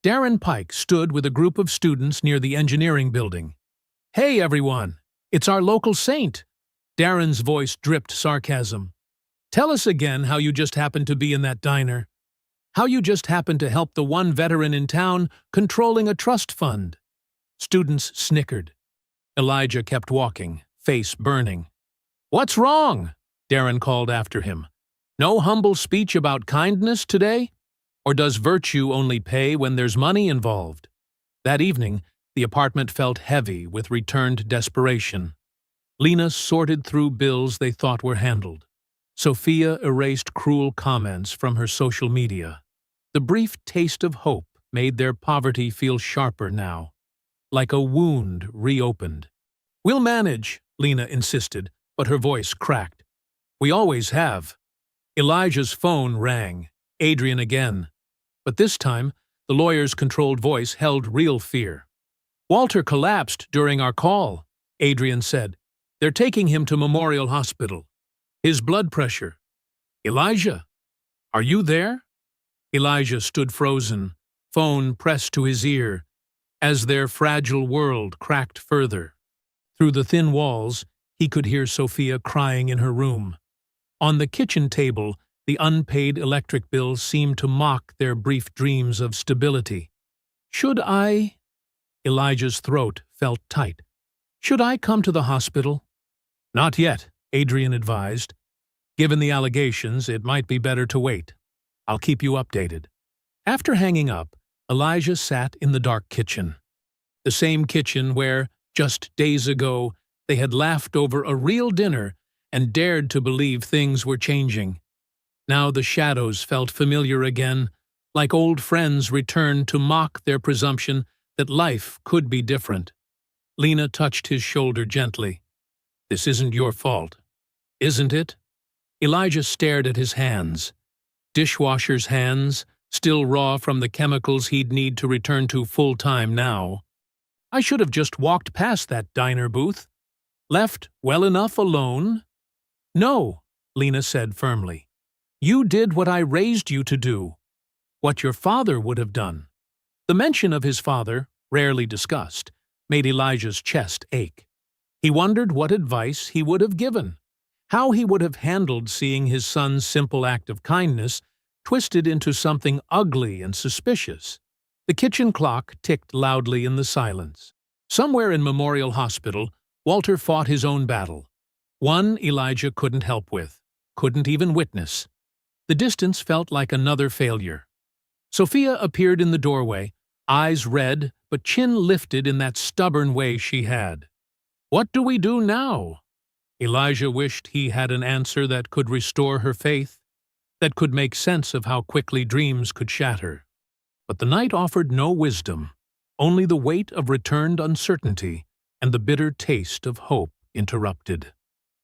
Speaker 1: Darren Pike stood with a group of students near the engineering building. "Hey, everyone! It's our local saint!" Darren's voice dripped sarcasm. "Tell us again how you just happened to be in that diner. How you just happened to help the one veteran in town controlling a trust fund." Students snickered. Elijah kept walking, face burning. "What's wrong?" Darren called after him. "No humble speech about kindness today? Or does virtue only pay when there's money involved?" That evening, the apartment felt heavy with returned desperation. Lena sorted through bills they thought were handled. Sophia erased cruel comments from her social media. The brief taste of hope made their poverty feel sharper now, like a wound reopened. "We'll manage," Lena insisted, but her voice cracked. "We always have." Elijah's phone rang, Adrian again. But this time, the lawyer's controlled voice held real fear. "Walter collapsed during our call," Adrian said. "They're taking him to Memorial Hospital. His blood pressure." "Elijah, are you there?" Elijah stood frozen, phone pressed to his ear, as their fragile world cracked further. Through the thin walls, he could hear Sophia crying in her room. On the kitchen table, the unpaid electric bill seemed to mock their brief dreams of stability. "Should I?" Elijah's throat felt tight. "Should I come to the hospital?" "Not yet," Adrian advised. "Given the allegations, it might be better to wait. I'll keep you updated." After hanging up, Elijah sat in the dark kitchen. The same kitchen where, just days ago, they had laughed over a real dinner and dared to believe things were changing. Now the shadows felt familiar again, like old friends returned to mock their presumption that life could be different. Lena touched his shoulder gently. "This isn't your fault, isn't it?" Elijah stared at his hands. Dishwasher's hands, still raw from the chemicals he'd need to return to full-time now. "I should have just walked past that diner booth. Left well enough alone." "No," Lena said firmly. "You did what I raised you to do. What your father would have done." The mention of his father, rarely discussed, made Elijah's chest ache. He wondered what advice he would have given, how he would have handled seeing his son's simple act of kindness twisted into something ugly and suspicious. The kitchen clock ticked loudly in the silence. Somewhere in Memorial Hospital, Walter fought his own battle. One Elijah couldn't help with, couldn't even witness. The distance felt like another failure. Sophia appeared in the doorway, eyes red but chin lifted in that stubborn way she had. "What do we do now?" Elijah wished he had an answer that could restore her faith, that could make sense of how quickly dreams could shatter. But the night offered no wisdom, only the weight of returned uncertainty and the bitter taste of hope interrupted.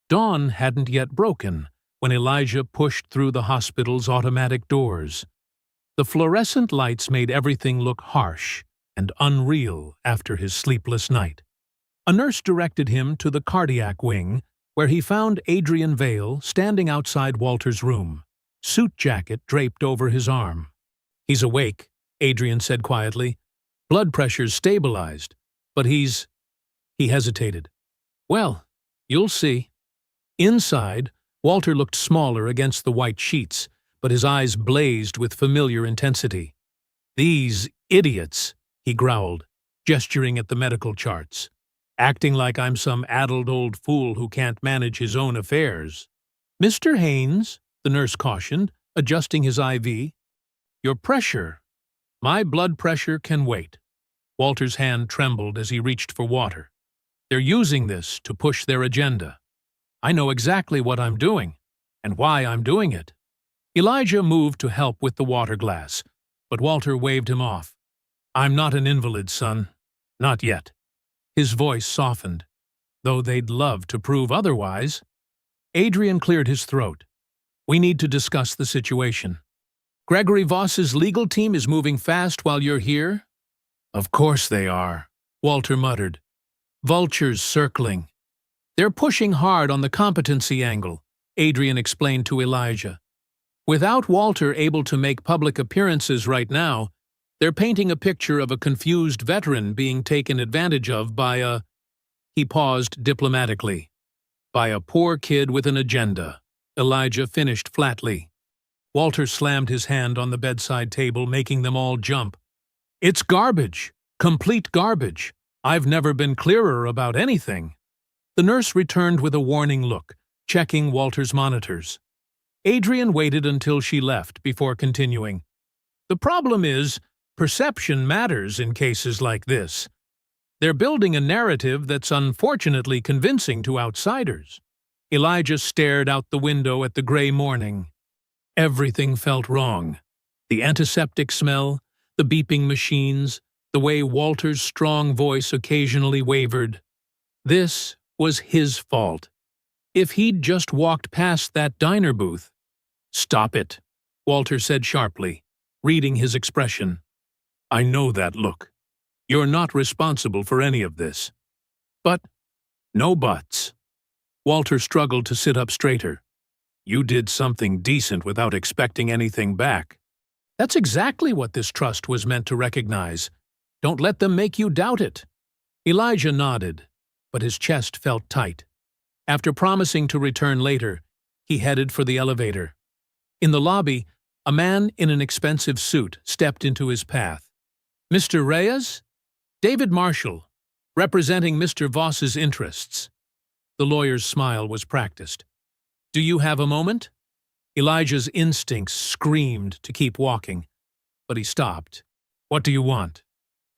Speaker 1: Dawn hadn't yet broken when Elijah pushed through the hospital's automatic doors. The fluorescent lights made everything look harsh and unreal after his sleepless night. A nurse directed him to the cardiac wing, where he found Adrian Vale standing outside Walter's room, suit jacket draped over his arm. "He's awake," Adrian said quietly. "Blood pressure's stabilized, but He hesitated. "Well, you'll see." Inside, Walter looked smaller against the white sheets, but his eyes blazed with familiar intensity. "These idiots," he growled, gesturing at the medical charts. "Acting like I'm some addled old fool who can't manage his own affairs." "Mr. Haynes," the nurse cautioned, adjusting his IV. "Your pressure." "My blood pressure can wait." Walter's hand trembled as he reached for water. "They're using this to push their agenda. I know exactly what I'm doing, and why I'm doing it." Elijah moved to help with the water glass, but Walter waved him off. "I'm not an invalid, son. Not yet." His voice softened, though they'd love to prove otherwise. Adrian cleared his throat. "We need to discuss the situation. Gregory Voss's legal team is moving fast while you're here?" "Of course they are," Walter muttered. "Vultures circling." "They're pushing hard on the competency angle," Adrian explained to Elijah. "Without Walter able to make public appearances right now, they're painting a picture of a confused veteran being taken advantage of by a—" he paused diplomatically. "By a poor kid with an agenda," Elijah finished flatly. Walter slammed his hand on the bedside table, making them all jump. "It's garbage. Complete garbage. I've never been clearer about anything." The nurse returned with a warning look, checking Walter's monitors. Adrian waited until she left before continuing. "The problem is, perception matters in cases like this. They're building a narrative that's unfortunately convincing to outsiders." Elijah stared out the window at the gray morning. Everything felt wrong. The antiseptic smell, the beeping machines, the way Walter's strong voice occasionally wavered. This was his fault. If he'd just walked past that diner booth— "Stop it," Walter said sharply, reading his expression. "I know that look. You're not responsible for any of this." "But—" "No buts." Walter struggled to sit up straighter. "You did something decent without expecting anything back." "That's exactly what this trust was meant to recognize. Don't let them make you doubt it." Elijah nodded, but his chest felt tight. After promising to return later, he headed for the elevator. In the lobby, a man in an expensive suit stepped into his path. "Mr. Reyes?" "David Marshall, representing Mr. Voss's interests." The lawyer's smile was practiced. "Do you have a moment?" Elijah's instincts screamed to keep walking, but he stopped. "What do you want?"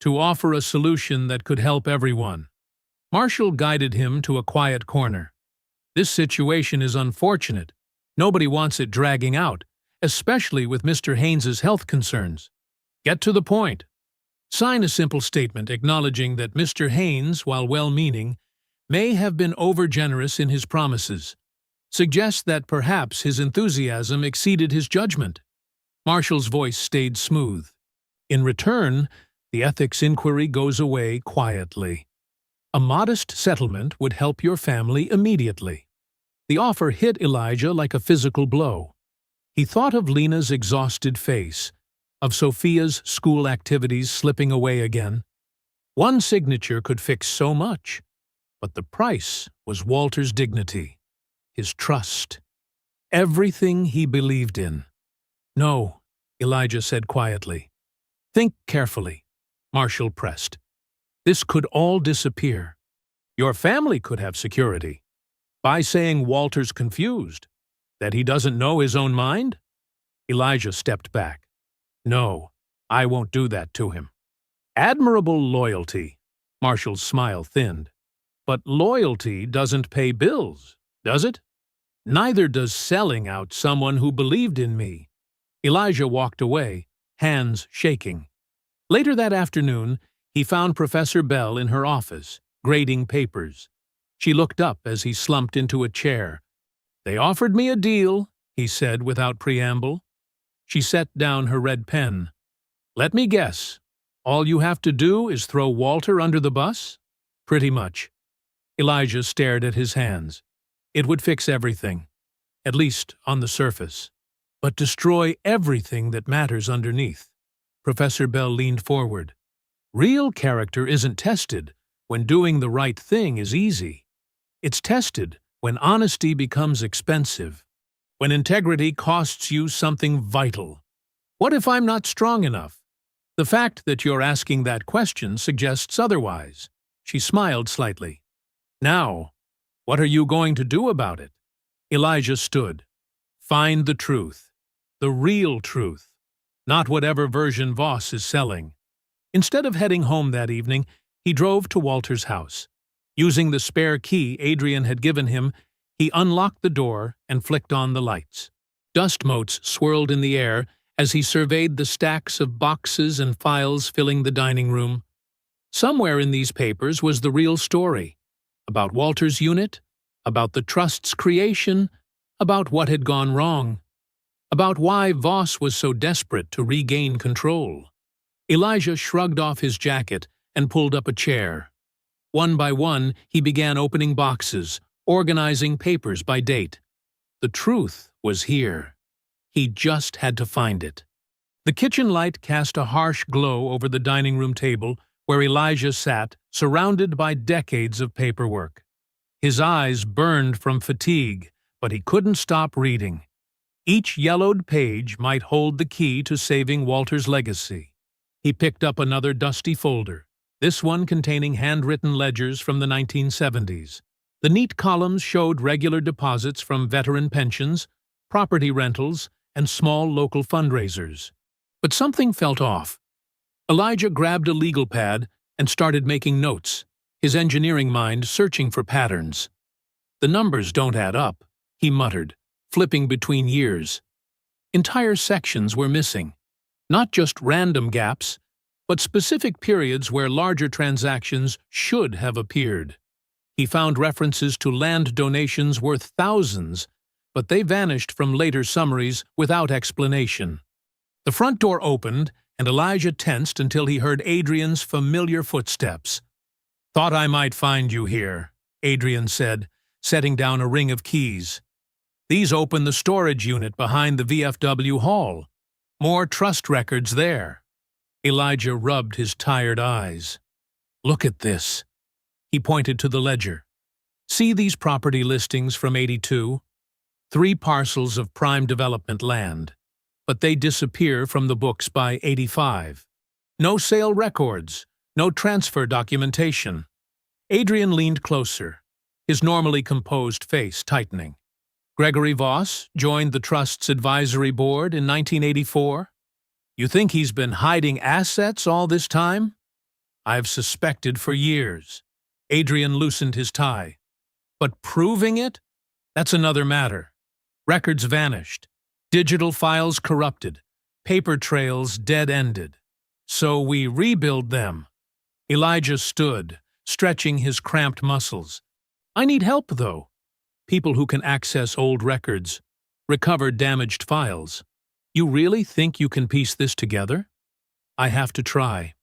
Speaker 1: "To offer a solution that could help everyone." Marshall guided him to a quiet corner. "This situation is unfortunate. Nobody wants it dragging out, especially with Mr. Haynes's health concerns. Get to the point. Sign a simple statement acknowledging that Mr. Haynes, while well-meaning, may have been overgenerous in his promises. Suggest that perhaps his enthusiasm exceeded his judgment." Marshall's voice stayed smooth. "In return, the ethics inquiry goes away quietly. A modest settlement would help your family immediately." The offer hit Elijah like a physical blow. He thought of Lena's exhausted face, of Sophia's school activities slipping away again. One signature could fix so much, but the price was Walter's dignity, his trust, everything he believed in. "No," Elijah said quietly. "Think carefully," Marshall pressed. "This could all disappear. Your family could have security. By saying Walter's confused, that he doesn't know his own mind?" Elijah stepped back. "No, I won't do that to him." "Admirable loyalty," Marshall's smile thinned. "But loyalty doesn't pay bills, does it? Neither does selling out someone who believed in me." Elijah walked away, hands shaking. Later that afternoon, he found Professor Bell in her office, grading papers. She looked up as he slumped into a chair. "They offered me a deal," he said without preamble. She set down her red pen. "Let me guess. All you have to do is throw Walter under the bus?" "Pretty much." Elijah stared at his hands. "It would fix everything, at least on the surface, but destroy everything that matters underneath." Professor Bell leaned forward. "Real character isn't tested when doing the right thing is easy. It's tested when honesty becomes expensive, when integrity costs you something vital. What if I'm not strong enough? The fact that you're asking that question suggests otherwise. She smiled slightly. Now, what are you going to do about it? Elijah stood. Find the truth. The real truth. Not whatever version Voss is selling. Instead of heading home that evening, he drove to Walter's house. Using the spare key Adrian had given him, he unlocked the door and flicked on the lights. Dust motes swirled in the air as he surveyed the stacks of boxes and files filling the dining room. Somewhere in these papers was the real story. About Walter's unit, about the trust's creation, about what had gone wrong, about why Voss was so desperate to regain control. Elijah shrugged off his jacket and pulled up a chair. One by one, he began opening boxes, organizing papers by date. The truth was here. He just had to find it. The kitchen light cast a harsh glow over the dining room table where Elijah sat, surrounded by decades of paperwork. His eyes burned from fatigue, but he couldn't stop reading. Each yellowed page might hold the key to saving Walter's legacy. He picked up another dusty folder, this one containing handwritten ledgers from the 1970s. The neat columns showed regular deposits from veteran pensions, property rentals, and small local fundraisers. But something felt off. Elijah grabbed a legal pad and started making notes, his engineering mind searching for patterns. The numbers don't add up, he muttered, flipping between years. Entire sections were missing, not just random gaps, but specific periods where larger transactions should have appeared. He found references to land donations worth thousands, but they vanished from later summaries without explanation. The front door opened, and Elijah tensed until he heard Adrian's familiar footsteps. "Thought I might find you here," Adrian said, setting down a ring of keys. "These open the storage unit behind the VFW hall. More trust records there." Elijah rubbed his tired eyes. "Look at this." He pointed to the ledger. "See these property listings from '82? 3 parcels of prime development land. But they disappear from the books by '85. No sale records, no transfer documentation." Adrian leaned closer, his normally composed face tightening. "Gregory Voss joined the Trust's advisory board in 1984? You think he's been hiding assets all this time?" "I've suspected for years." Adrian loosened his tie. "But proving it? That's another matter. Records vanished. Digital files corrupted. Paper trails dead-ended. So we rebuild them." Elijah stood, stretching his cramped muscles. "I need help, though. People who can access old records, recover damaged files. You really think you can piece this together?" "I have to try."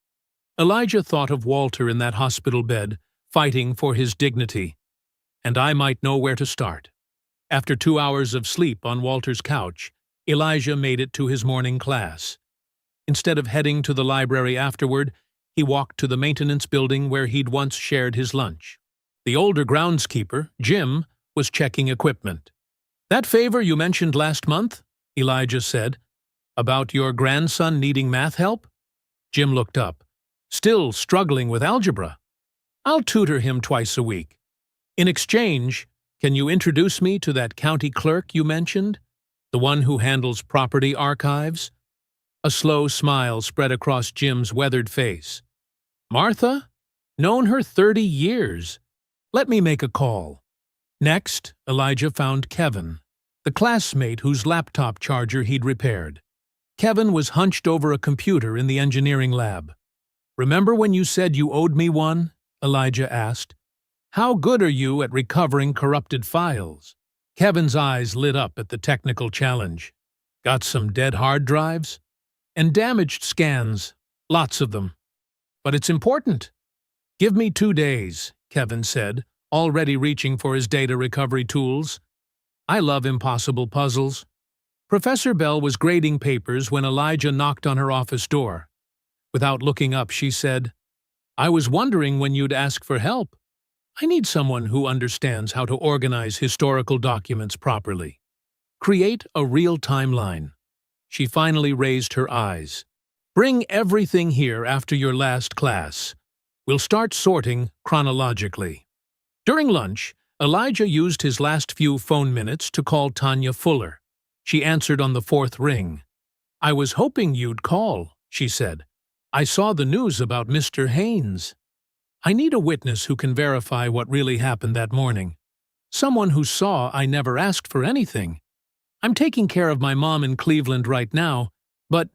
Speaker 1: Elijah thought of Walter in that hospital bed, fighting for his dignity. "And I might know where to start." After 2 hours of sleep on Walter's couch, Elijah made it to his morning class. Instead of heading to the library afterward, he walked to the maintenance building where he'd once shared his lunch. The older groundskeeper, Jim, was checking equipment. "That favor you mentioned last month," Elijah said, "about your grandson needing math help?" Jim looked up. "Still struggling with algebra. I'll tutor him twice a week. In exchange, can you introduce me to that county clerk you mentioned? The one who handles property archives?" A slow smile spread across Jim's weathered face. "Martha? Known her 30 years. Let me make a call." Next, Elijah found Kevin, the classmate whose laptop charger he'd repaired. Kevin was hunched over a computer in the engineering lab. "Remember when you said you owed me one?" Elijah asked. "How good are you at recovering corrupted files?" Kevin's eyes lit up at the technical challenge. "Got some dead hard drives? And damaged scans, lots of them. But it's important." "Give me 2 days," Kevin said, already reaching for his data recovery tools. "I love impossible puzzles." Professor Bell was grading papers when Elijah knocked on her office door. Without looking up, she said, "I was wondering when you'd ask for help." I need someone who understands how to organize historical documents properly. Create a real timeline. She finally raised her eyes. Bring everything here after your last class. We'll start sorting chronologically. During lunch, Elijah used his last few phone minutes to call Tanya Fuller. She answered on the fourth ring. "I was hoping you'd call," she said. "I saw the news about Mr. Haynes. I need a witness who can verify what really happened that morning. Someone who saw I never asked for anything. I'm taking care of my mom in Cleveland right now, but—"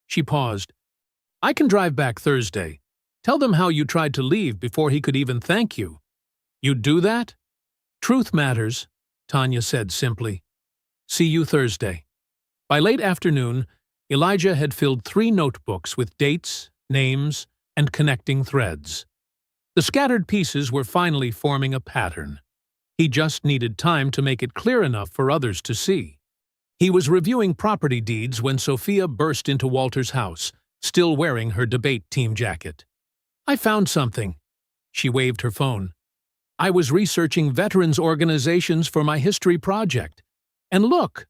Speaker 1: She paused. "I can drive back Thursday. Tell them how you tried to leave before he could even thank you." "You'd do that?" "Truth matters," Tanya said simply. "See you Thursday." By late afternoon, Elijah had filled 3 notebooks with dates, names, and connecting threads. The scattered pieces were finally forming a pattern. He just needed time to make it clear enough for others to see. He was reviewing property deeds when Sophia burst into Walter's house, still wearing her debate team jacket. "I found something." She waved her phone. "I was researching veterans organizations for my history project. And look!"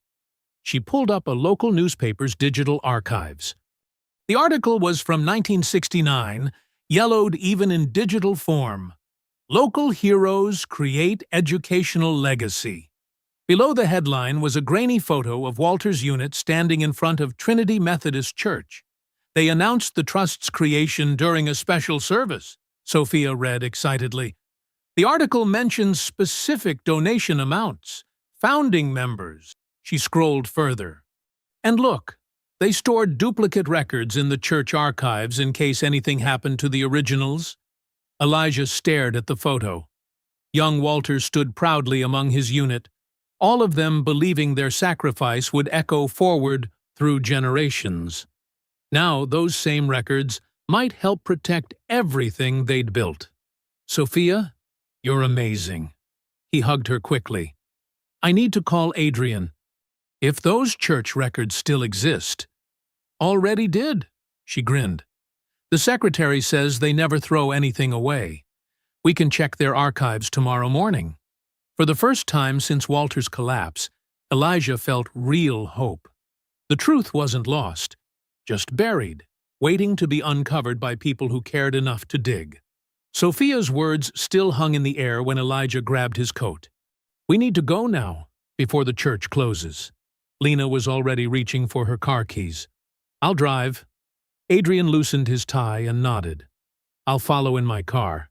Speaker 1: She pulled up a local newspaper's digital archives. The article was from 1969, yellowed even in digital form. "Local Heroes Create Educational Legacy." Below the headline was a grainy photo of Walter's unit standing in front of Trinity Methodist Church. "They announced the trust's creation during a special service," Sophia read excitedly. "The article mentions specific donation amounts, founding members." She scrolled further. "And look, they stored duplicate records in the church archives in case anything happened to the originals." Elijah stared at the photo. Young Walter stood proudly among his unit, all of them believing their sacrifice would echo forward through generations. Now those same records might help protect everything they'd built. "Sophia, you're amazing." He hugged her quickly. "I need to call Adrian. If those church records still exist—" "Already did," she grinned. "The secretary says they never throw anything away. We can check their archives tomorrow morning." For the first time since Walter's collapse, Elijah felt real hope. The truth wasn't lost, just buried, waiting to be uncovered by people who cared enough to dig. Sophia's words still hung in the air when Elijah grabbed his coat. "We need to go now, before the church closes." Lena was already reaching for her car keys. "I'll drive." Adrian loosened his tie and nodded. "I'll follow in my car.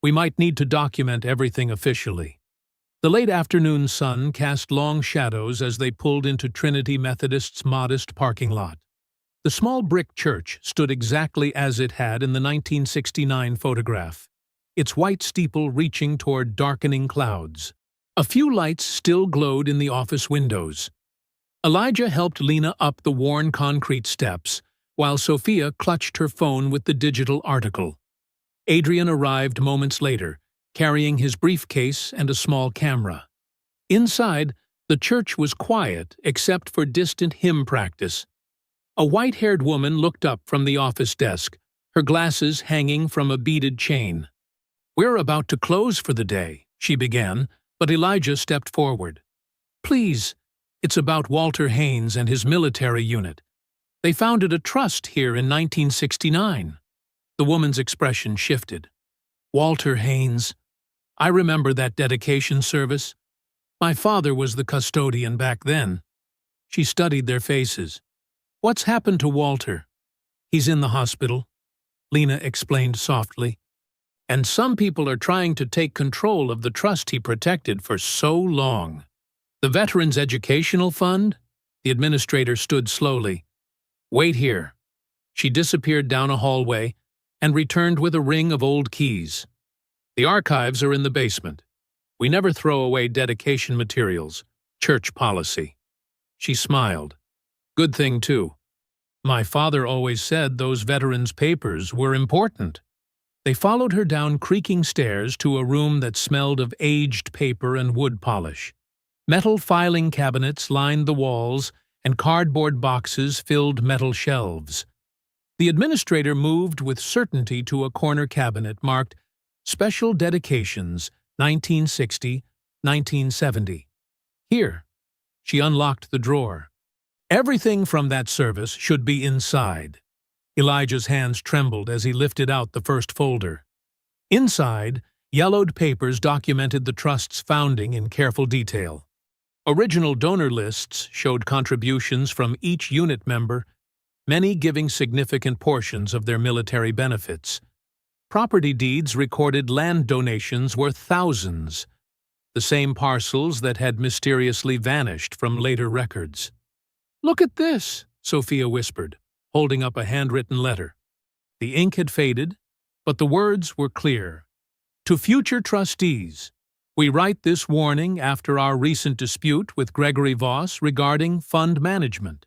Speaker 1: We might need to document everything officially." The late afternoon sun cast long shadows as they pulled into Trinity Methodist's modest parking lot. The small brick church stood exactly as it had in the 1969 photograph, its white steeple reaching toward darkening clouds. A few lights still glowed in the office windows. Elijah helped Lena up the worn concrete steps, while Sophia clutched her phone with the digital article. Adrian arrived moments later, carrying his briefcase and a small camera. Inside, the church was quiet except for distant hymn practice. A white-haired woman looked up from the office desk, her glasses hanging from a beaded chain. "We're about to close for the day," she began, but Elijah stepped forward. "Please, it's about Walter Haynes and his military unit. They founded a trust here in 1969. The woman's expression shifted. "Walter Haynes. I remember that dedication service. My father was the custodian back then." She studied their faces. "What's happened to Walter?" "He's in the hospital," Lena explained softly. "And some people are trying to take control of the trust he protected for so long." "The Veterans Educational Fund?" The administrator stood slowly. "Wait here." She disappeared down a hallway and returned with a ring of old keys. "The archives are in the basement. We never throw away dedication materials. Church policy." She smiled. "Good thing, too. My father always said those veterans' papers were important." They followed her down creaking stairs to a room that smelled of aged paper and wood polish. Metal filing cabinets lined the walls, and cardboard boxes filled metal shelves. The administrator moved with certainty to a corner cabinet marked Special Dedications, 1960-1970. Here, she unlocked the drawer. Everything from that service should be inside. Elijah's hands trembled as he lifted out the first folder. Inside, yellowed papers documented the trust's founding in careful detail. Original donor lists showed contributions from each unit member, many giving significant portions of their military benefits. Property deeds recorded land donations worth thousands, the same parcels that had mysteriously vanished from later records. "Look at this," Sophia whispered, holding up a handwritten letter. The ink had faded, but the words were clear. "To future trustees, we write this warning after our recent dispute with Gregory Voss regarding fund management.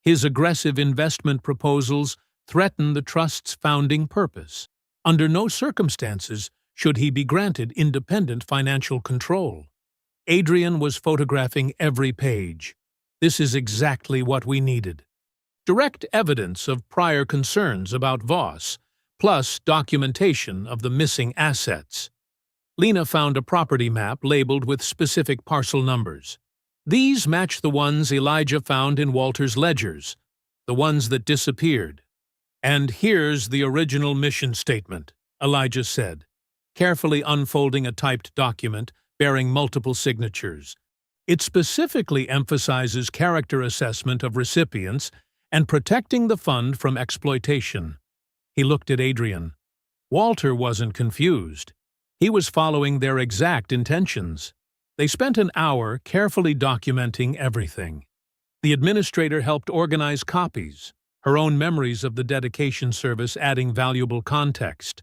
Speaker 1: His aggressive investment proposals threaten the trust's founding purpose. Under no circumstances should he be granted independent financial control." Adrian was photographing every page. This is exactly what we needed. Direct evidence of prior concerns about Voss, plus documentation of the missing assets. Lena found a property map labeled with specific parcel numbers. These match the ones Elijah found in Walter's ledgers, the ones that disappeared. "And here's the original mission statement," Elijah said, carefully unfolding a typed document bearing multiple signatures. It specifically emphasizes character assessment of recipients and protecting the fund from exploitation. He looked at Adrian. Walter wasn't confused. He was following their exact intentions. They spent an hour carefully documenting everything. The administrator helped organize copies, her own memories of the dedication service adding valuable context.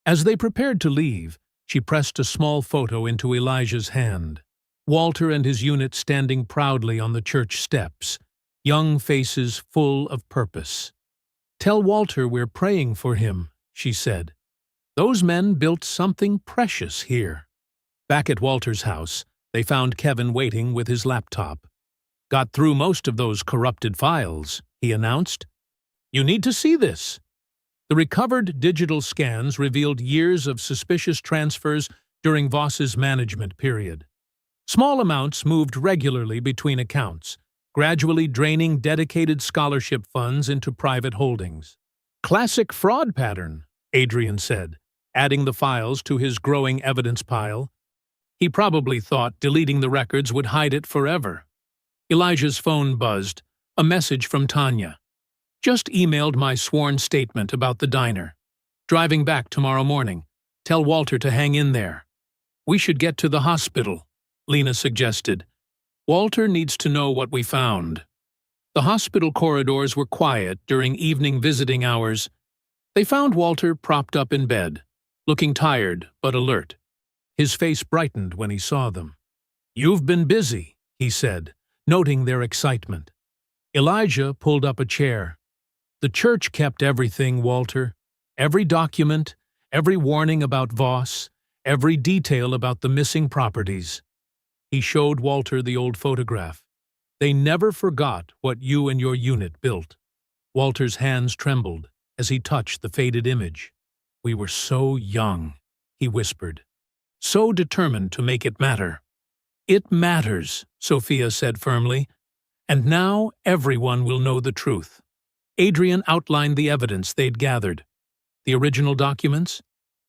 Speaker 1: As they prepared to leave, she pressed a small photo into Elijah's hand. Walter and his unit standing proudly on the church steps, young faces full of purpose. "Tell Walter we're praying for him," she said. "Those men built something precious here." Back at Walter's house, they found Kevin waiting with his laptop. "Got through most of those corrupted files," he announced. "You need to see this." The recovered digital scans revealed years of suspicious transfers during Voss's management period. Small amounts moved regularly between accounts, gradually draining dedicated scholarship funds into private holdings. "Classic fraud pattern," Adrian said, adding the files to his growing evidence pile. He probably thought deleting the records would hide it forever. Elijah's phone buzzed, a message from Tanya. "Just emailed my sworn statement about the diner. Driving back tomorrow morning. Tell Walter to hang in there." "We should get to the hospital," Lena suggested. "Walter needs to know what we found." The hospital corridors were quiet during evening visiting hours. They found Walter propped up in bed, looking tired but alert. His face brightened when he saw them. "You've been busy," he said, noting their excitement. Elijah pulled up a chair. "The church kept everything, Walter. Every document, every warning about Voss, every detail about the missing properties." He showed Walter the old photograph. "They never forgot what you and your unit built." Walter's hands trembled as he touched the faded image. "We were so young," he whispered. "So determined to make it matter." "It matters," Sophia said firmly. "And now everyone will know the truth." Adrian outlined the evidence they'd gathered. The original documents,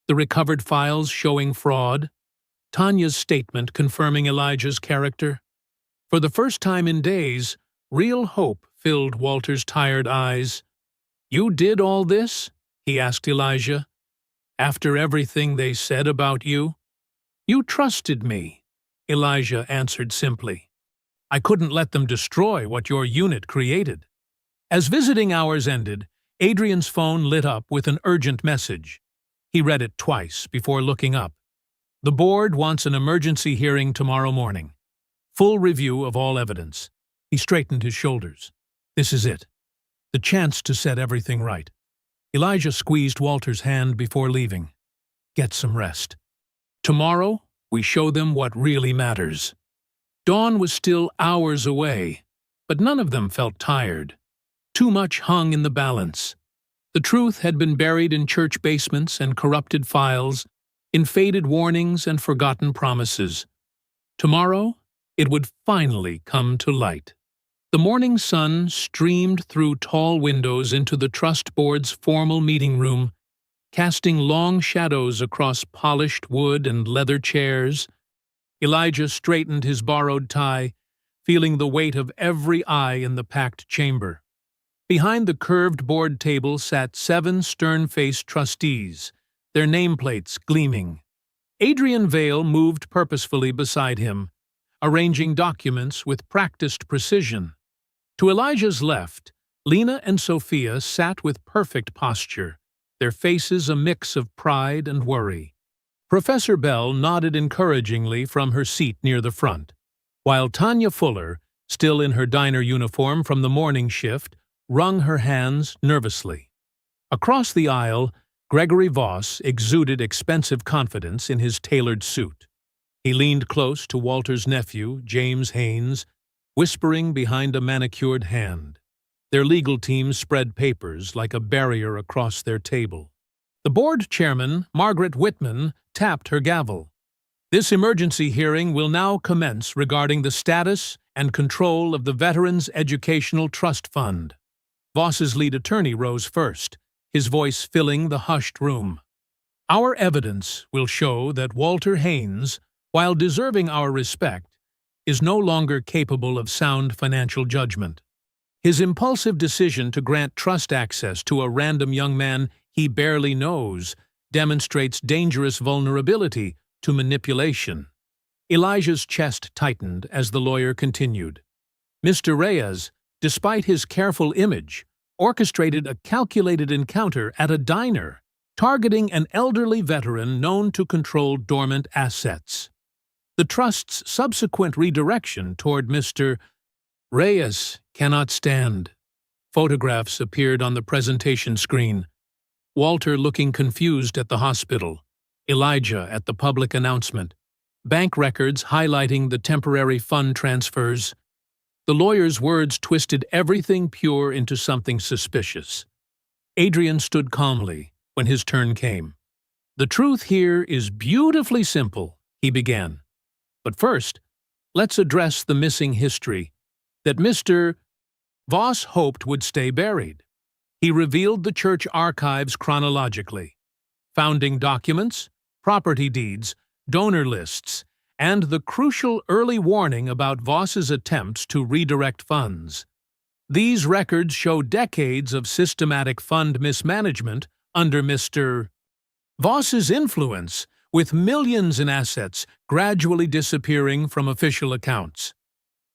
Speaker 1: the recovered files showing fraud, Tanya's statement confirming Elijah's character. For the first time in days, real hope filled Walter's tired eyes. "You did all this?" he asked Elijah. "After everything they said about you?" "You trusted me," Elijah answered simply. "I couldn't let them destroy what your unit created." As visiting hours ended, Adrian's phone lit up with an urgent message. He read it twice before looking up. "The board wants an emergency hearing tomorrow morning. Full review of all evidence." He straightened his shoulders. This is it. The chance to set everything right. Elijah squeezed Walter's hand before leaving. "Get some rest. Tomorrow, we show them what really matters." Dawn was still hours away, but none of them felt tired. Too much hung in the balance. The truth had been buried in church basements and corrupted files, in faded warnings and forgotten promises. Tomorrow, it would finally come to light. The morning sun streamed through tall windows into the trust board's formal meeting room, casting long shadows across polished wood and leather chairs. Elijah straightened his borrowed tie, feeling the weight of every eye in the packed chamber. Behind the curved board table sat 7 stern-faced trustees, their nameplates gleaming. Adrian Vale moved purposefully beside him, arranging documents with practiced precision. To Elijah's left, Lena and Sophia sat with perfect posture, their faces a mix of pride and worry. Professor Bell nodded encouragingly from her seat near the front, while Tanya Fuller, still in her diner uniform from the morning shift, wrung her hands nervously. Across the aisle, Gregory Voss exuded expensive confidence in his tailored suit. He leaned close to Walter's nephew, James Haynes, whispering behind a manicured hand. Their legal team spread papers like a barrier across their table. The board chairman, Margaret Whitman, tapped her gavel. This emergency hearing will now commence regarding the status and control of the Veterans Educational Trust Fund. Voss's lead attorney rose first, his voice filling the hushed room. Our evidence will show that Walter Haynes, while deserving our respect, is no longer capable of sound financial judgment. His impulsive decision to grant trust access to a random young man he barely knows demonstrates dangerous vulnerability to manipulation. Elijah's chest tightened as the lawyer continued. Mr. Reyes, despite his careful image, orchestrated a calculated encounter at a diner, targeting an elderly veteran known to control dormant assets. The trust's subsequent redirection toward Mr. Reyes cannot stand. Photographs appeared on the presentation screen. Walter looking confused at the hospital, Elijah at the public announcement, bank records highlighting the temporary fund transfers. The lawyer's words twisted everything pure into something suspicious. Adrian stood calmly when his turn came. The truth here is beautifully simple, he began. But first, let's address the missing history that Mr. Voss hoped would stay buried. He revealed the church archives chronologically, founding documents, property deeds, donor lists, and the crucial early warning about Voss's attempts to redirect funds. These records show decades of systematic fund mismanagement under Mr. Voss's influence, with millions in assets gradually disappearing from official accounts.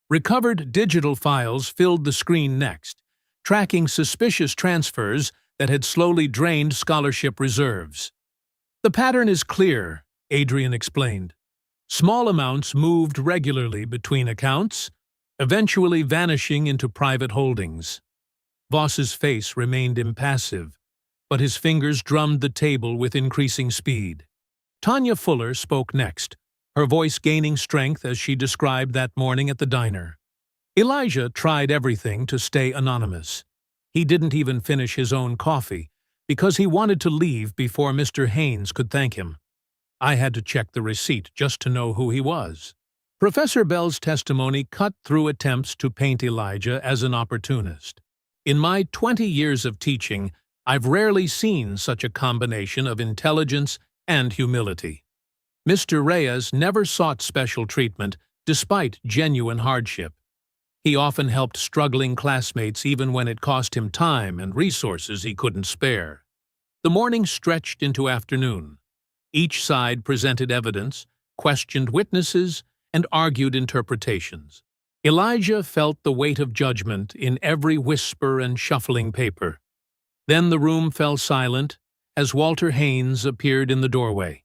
Speaker 1: Recovered digital files filled the screen next, tracking suspicious transfers that had slowly drained scholarship reserves. The pattern is clear, Adrian explained. Small amounts moved regularly between accounts, eventually vanishing into private holdings. Voss's face remained impassive, but his fingers drummed the table with increasing speed. Tanya Fuller spoke next, her voice gaining strength as she described that morning at the diner. Elijah tried everything to stay anonymous. He didn't even finish his own coffee, because he wanted to leave before Mr. Haynes could thank him. I had to check the receipt just to know who he was. Professor Bell's testimony cut through attempts to paint Elijah as an opportunist. In my 20 years of teaching, I've rarely seen such a combination of intelligence and humility. Mr. Reyes never sought special treatment, despite genuine hardship. He often helped struggling classmates even when it cost him time and resources he couldn't spare. The morning stretched into afternoon. Each side presented evidence, questioned witnesses, and argued interpretations. Elijah felt the weight of judgment in every whisper and shuffling paper. Then the room fell silent as Walter Haynes appeared in the doorway.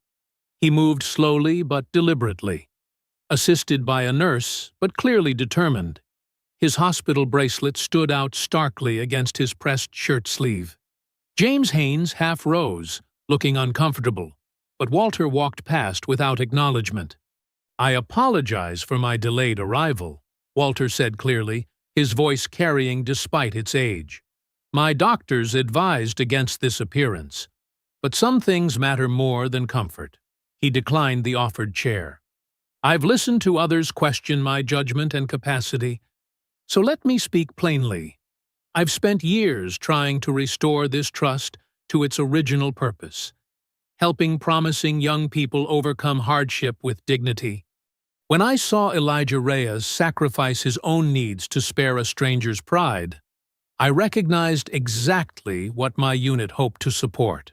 Speaker 1: He moved slowly but deliberately, assisted by a nurse but clearly determined. His hospital bracelet stood out starkly against his pressed shirt sleeve. James Haynes half rose, looking uncomfortable, but Walter walked past without acknowledgement. "I apologize for my delayed arrival," Walter said clearly, his voice carrying despite its age. "My doctors advised against this appearance, but some things matter more than comfort." He declined the offered chair. "I've listened to others question my judgment and capacity, so let me speak plainly. I've spent years trying to restore this trust to its original purpose, helping promising young people overcome hardship with dignity. When I saw Elijah Reyes sacrifice his own needs to spare a stranger's pride, I recognized exactly what my unit hoped to support."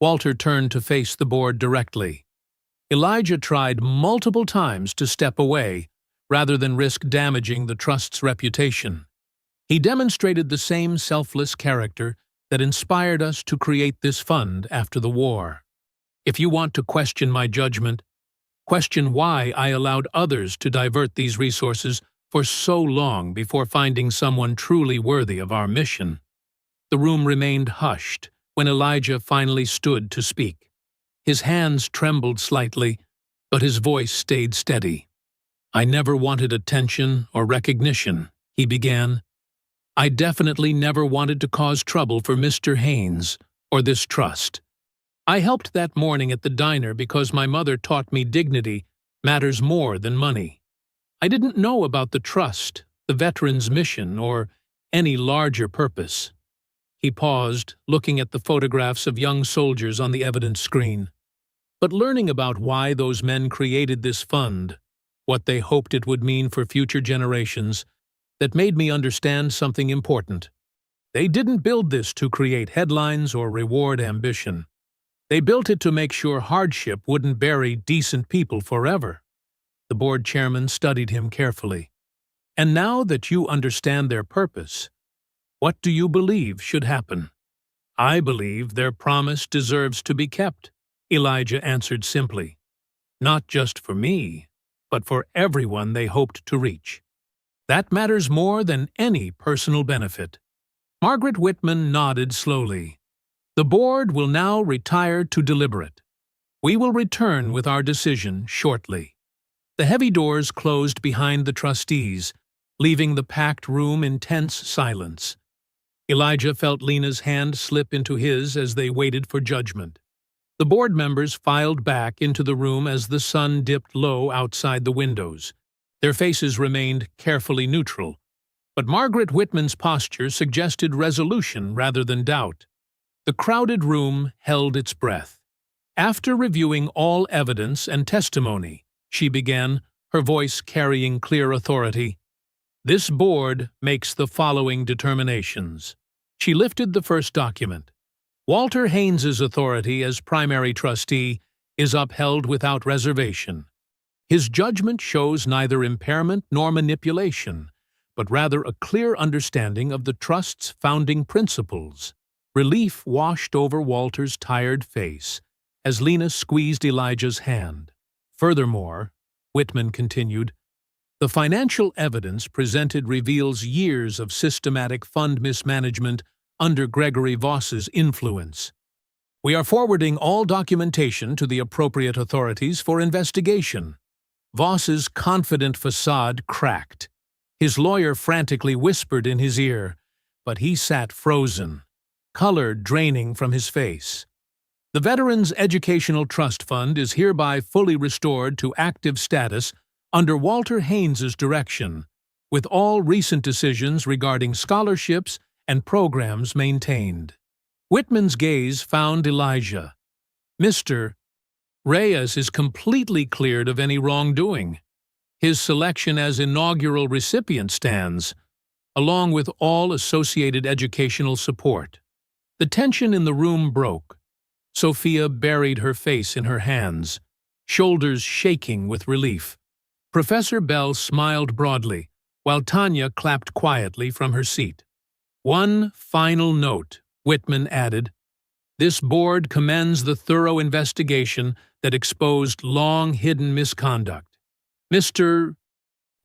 Speaker 1: Walter turned to face the board directly. Elijah tried multiple times to step away, rather than risk damaging the trust's reputation. He demonstrated the same selfless character that inspired us to create this fund after the war. If you want to question my judgment, question why I allowed others to divert these resources for so long before finding someone truly worthy of our mission. The room remained hushed when Elijah finally stood to speak. His hands trembled slightly, but his voice stayed steady. "I never wanted attention or recognition," he began. "I definitely never wanted to cause trouble for Mr. Haynes or this trust. I helped that morning at the diner because my mother taught me dignity matters more than money. I didn't know about the trust, the veterans' mission, or any larger purpose." He paused, looking at the photographs of young soldiers on the evidence screen. "But learning about why those men created this fund, what they hoped it would mean for future generations, that made me understand something important. They didn't build this to create headlines or reward ambition. They built it to make sure hardship wouldn't bury decent people forever." The board chairman studied him carefully. "And now that you understand their purpose, what do you believe should happen?" "I believe their promise deserves to be kept," Elijah answered simply. "Not just for me, but for everyone they hoped to reach. That matters more than any personal benefit." Margaret Whitman nodded slowly. "The board will now retire to deliberate. We will return with our decision shortly." The heavy doors closed behind the trustees, leaving the packed room in tense silence. Elijah felt Lena's hand slip into his as they waited for judgment. The board members filed back into the room as the sun dipped low outside the windows. Their faces remained carefully neutral, but Margaret Whitman's posture suggested resolution rather than doubt. The crowded room held its breath. After reviewing all evidence and testimony, she began, her voice carrying clear authority. "This board makes the following determinations." She lifted the first document. "Walter Haynes's authority as primary trustee is upheld without reservation. His judgment shows neither impairment nor manipulation, but rather a clear understanding of the trust's founding principles." Relief washed over Walter's tired face as Lena squeezed Elijah's hand. "Furthermore," Whitman continued, "the financial evidence presented reveals years of systematic fund mismanagement under Gregory Voss's influence. We are forwarding all documentation to the appropriate authorities for investigation." Voss's confident facade cracked. His lawyer frantically whispered in his ear, but he sat frozen, color draining from his face. "The Veterans Educational Trust Fund is hereby fully restored to active status under Walter Haynes's direction, with all recent decisions regarding scholarships and programs maintained." Whitman's gaze found Elijah. "Mr. Reyes is completely cleared of any wrongdoing. His selection as inaugural recipient stands, along with all associated educational support." The tension in the room broke. Sophia buried her face in her hands, shoulders shaking with relief. Professor Bell smiled broadly, while Tanya clapped quietly from her seat. "One final note," Whitman added. "This board commends the thorough investigation that exposed long-hidden misconduct. Mr.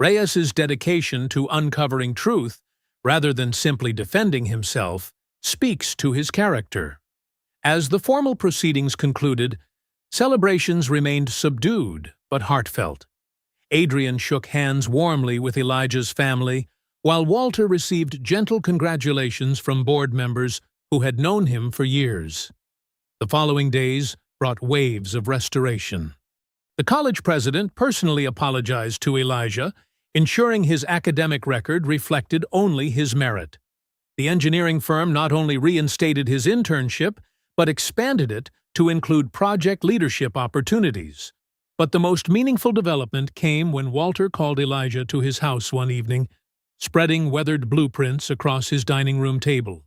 Speaker 1: Reyes's dedication to uncovering truth, rather than simply defending himself, speaks to his character." As the formal proceedings concluded, celebrations remained subdued but heartfelt. Adrian shook hands warmly with Elijah's family, while Walter received gentle congratulations from board members who had known him for years. The following days brought waves of restoration. The college president personally apologized to Elijah, ensuring his academic record reflected only his merit. The engineering firm not only reinstated his internship, but expanded it to include project leadership opportunities. But the most meaningful development came when Walter called Elijah to his house one evening, spreading weathered blueprints across his dining room table.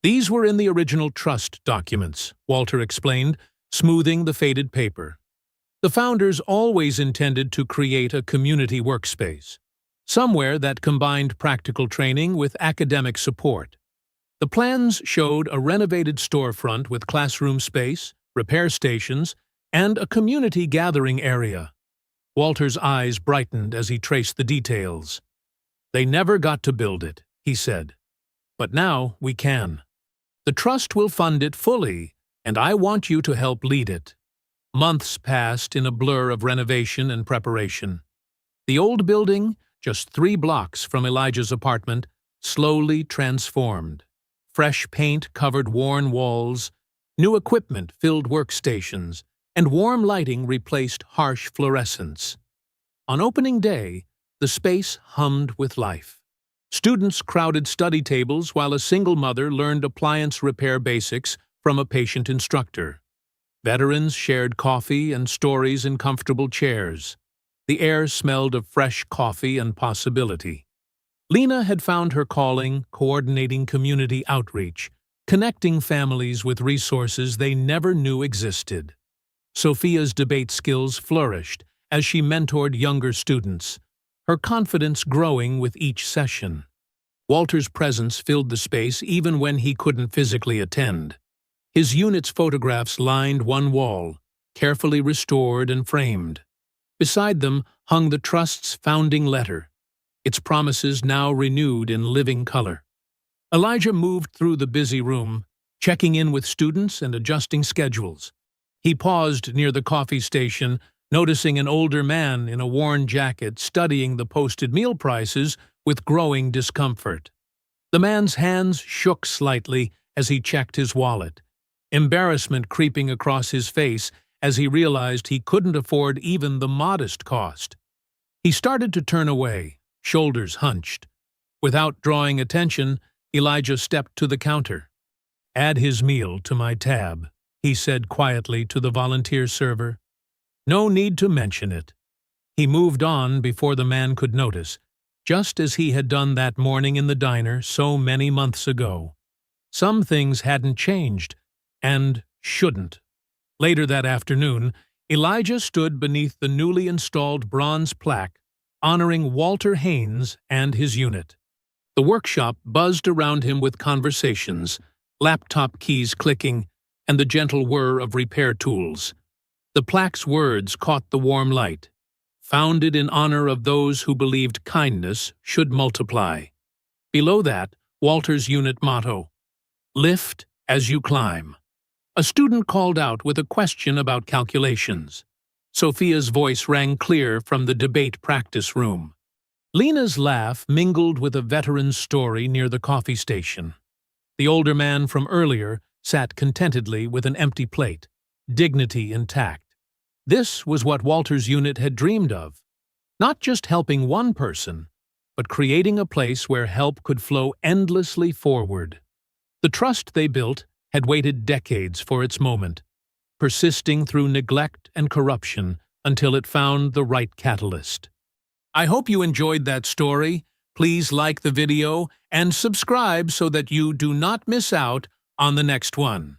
Speaker 1: These were in the original trust documents, Walter explained, smoothing the faded paper. The founders always intended to create a community workspace, somewhere that combined practical training with academic support. The plans showed a renovated storefront with classroom space, repair stations, and a community gathering area. Walter's eyes brightened as he traced the details. "They never got to build it," he said. "But now we can. The trust will fund it fully, and I want you to help lead it." Months passed in a blur of renovation and preparation. The old building, just 3 blocks from Elijah's apartment, slowly transformed. Fresh paint covered worn walls, new equipment filled workstations, and warm lighting replaced harsh fluorescence. On opening day, the space hummed with life. Students crowded study tables while a single mother learned appliance repair basics from a patient instructor. Veterans shared coffee and stories in comfortable chairs. The air smelled of fresh coffee and possibility. Lena had found her calling, coordinating community outreach, connecting families with resources they never knew existed. Sophia's debate skills flourished as she mentored younger students, her confidence growing with each session. Walter's presence filled the space even when he couldn't physically attend. His unit's photographs lined one wall, carefully restored and framed. Beside them hung the Trust's founding letter, its promises now renewed in living color. Elijah moved through the busy room, checking in with students and adjusting schedules. He paused near the coffee station, noticing an older man in a worn jacket studying the posted meal prices with growing discomfort. The man's hands shook slightly as he checked his wallet, embarrassment creeping across his face as he realized he couldn't afford even the modest cost. He started to turn away, shoulders hunched. Without drawing attention, Elijah stepped to the counter. "Add his meal to my tab," he said quietly to the volunteer server. "No need to mention it." He moved on before the man could notice, just as he had done that morning in the diner so many months ago. Some things hadn't changed, and shouldn't. Later that afternoon, Elijah stood beneath the newly installed bronze plaque honoring Walter Haynes and his unit. The workshop buzzed around him with conversations, laptop keys clicking, and the gentle whir of repair tools. The plaque's words caught the warm light. "Founded in honor of those who believed kindness should multiply." Below that, Walter's unit motto, "Lift as you climb." A student called out with a question about calculations. Sophia's voice rang clear from the debate practice room. Lena's laugh mingled with a veteran's story near the coffee station. The older man from earlier sat contentedly with an empty plate, dignity intact. This was what Walter's unit had dreamed of. Not just helping one person, but creating a place where help could flow endlessly forward. The trust they built had waited decades for its moment, persisting through neglect and corruption until it found the right catalyst. I hope you enjoyed that story. Please like the video and subscribe so that you do not miss out on the next one.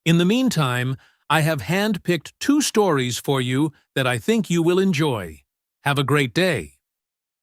Speaker 1: In the meantime, I have hand-picked 2 stories for you that I think you will enjoy. Have a great day.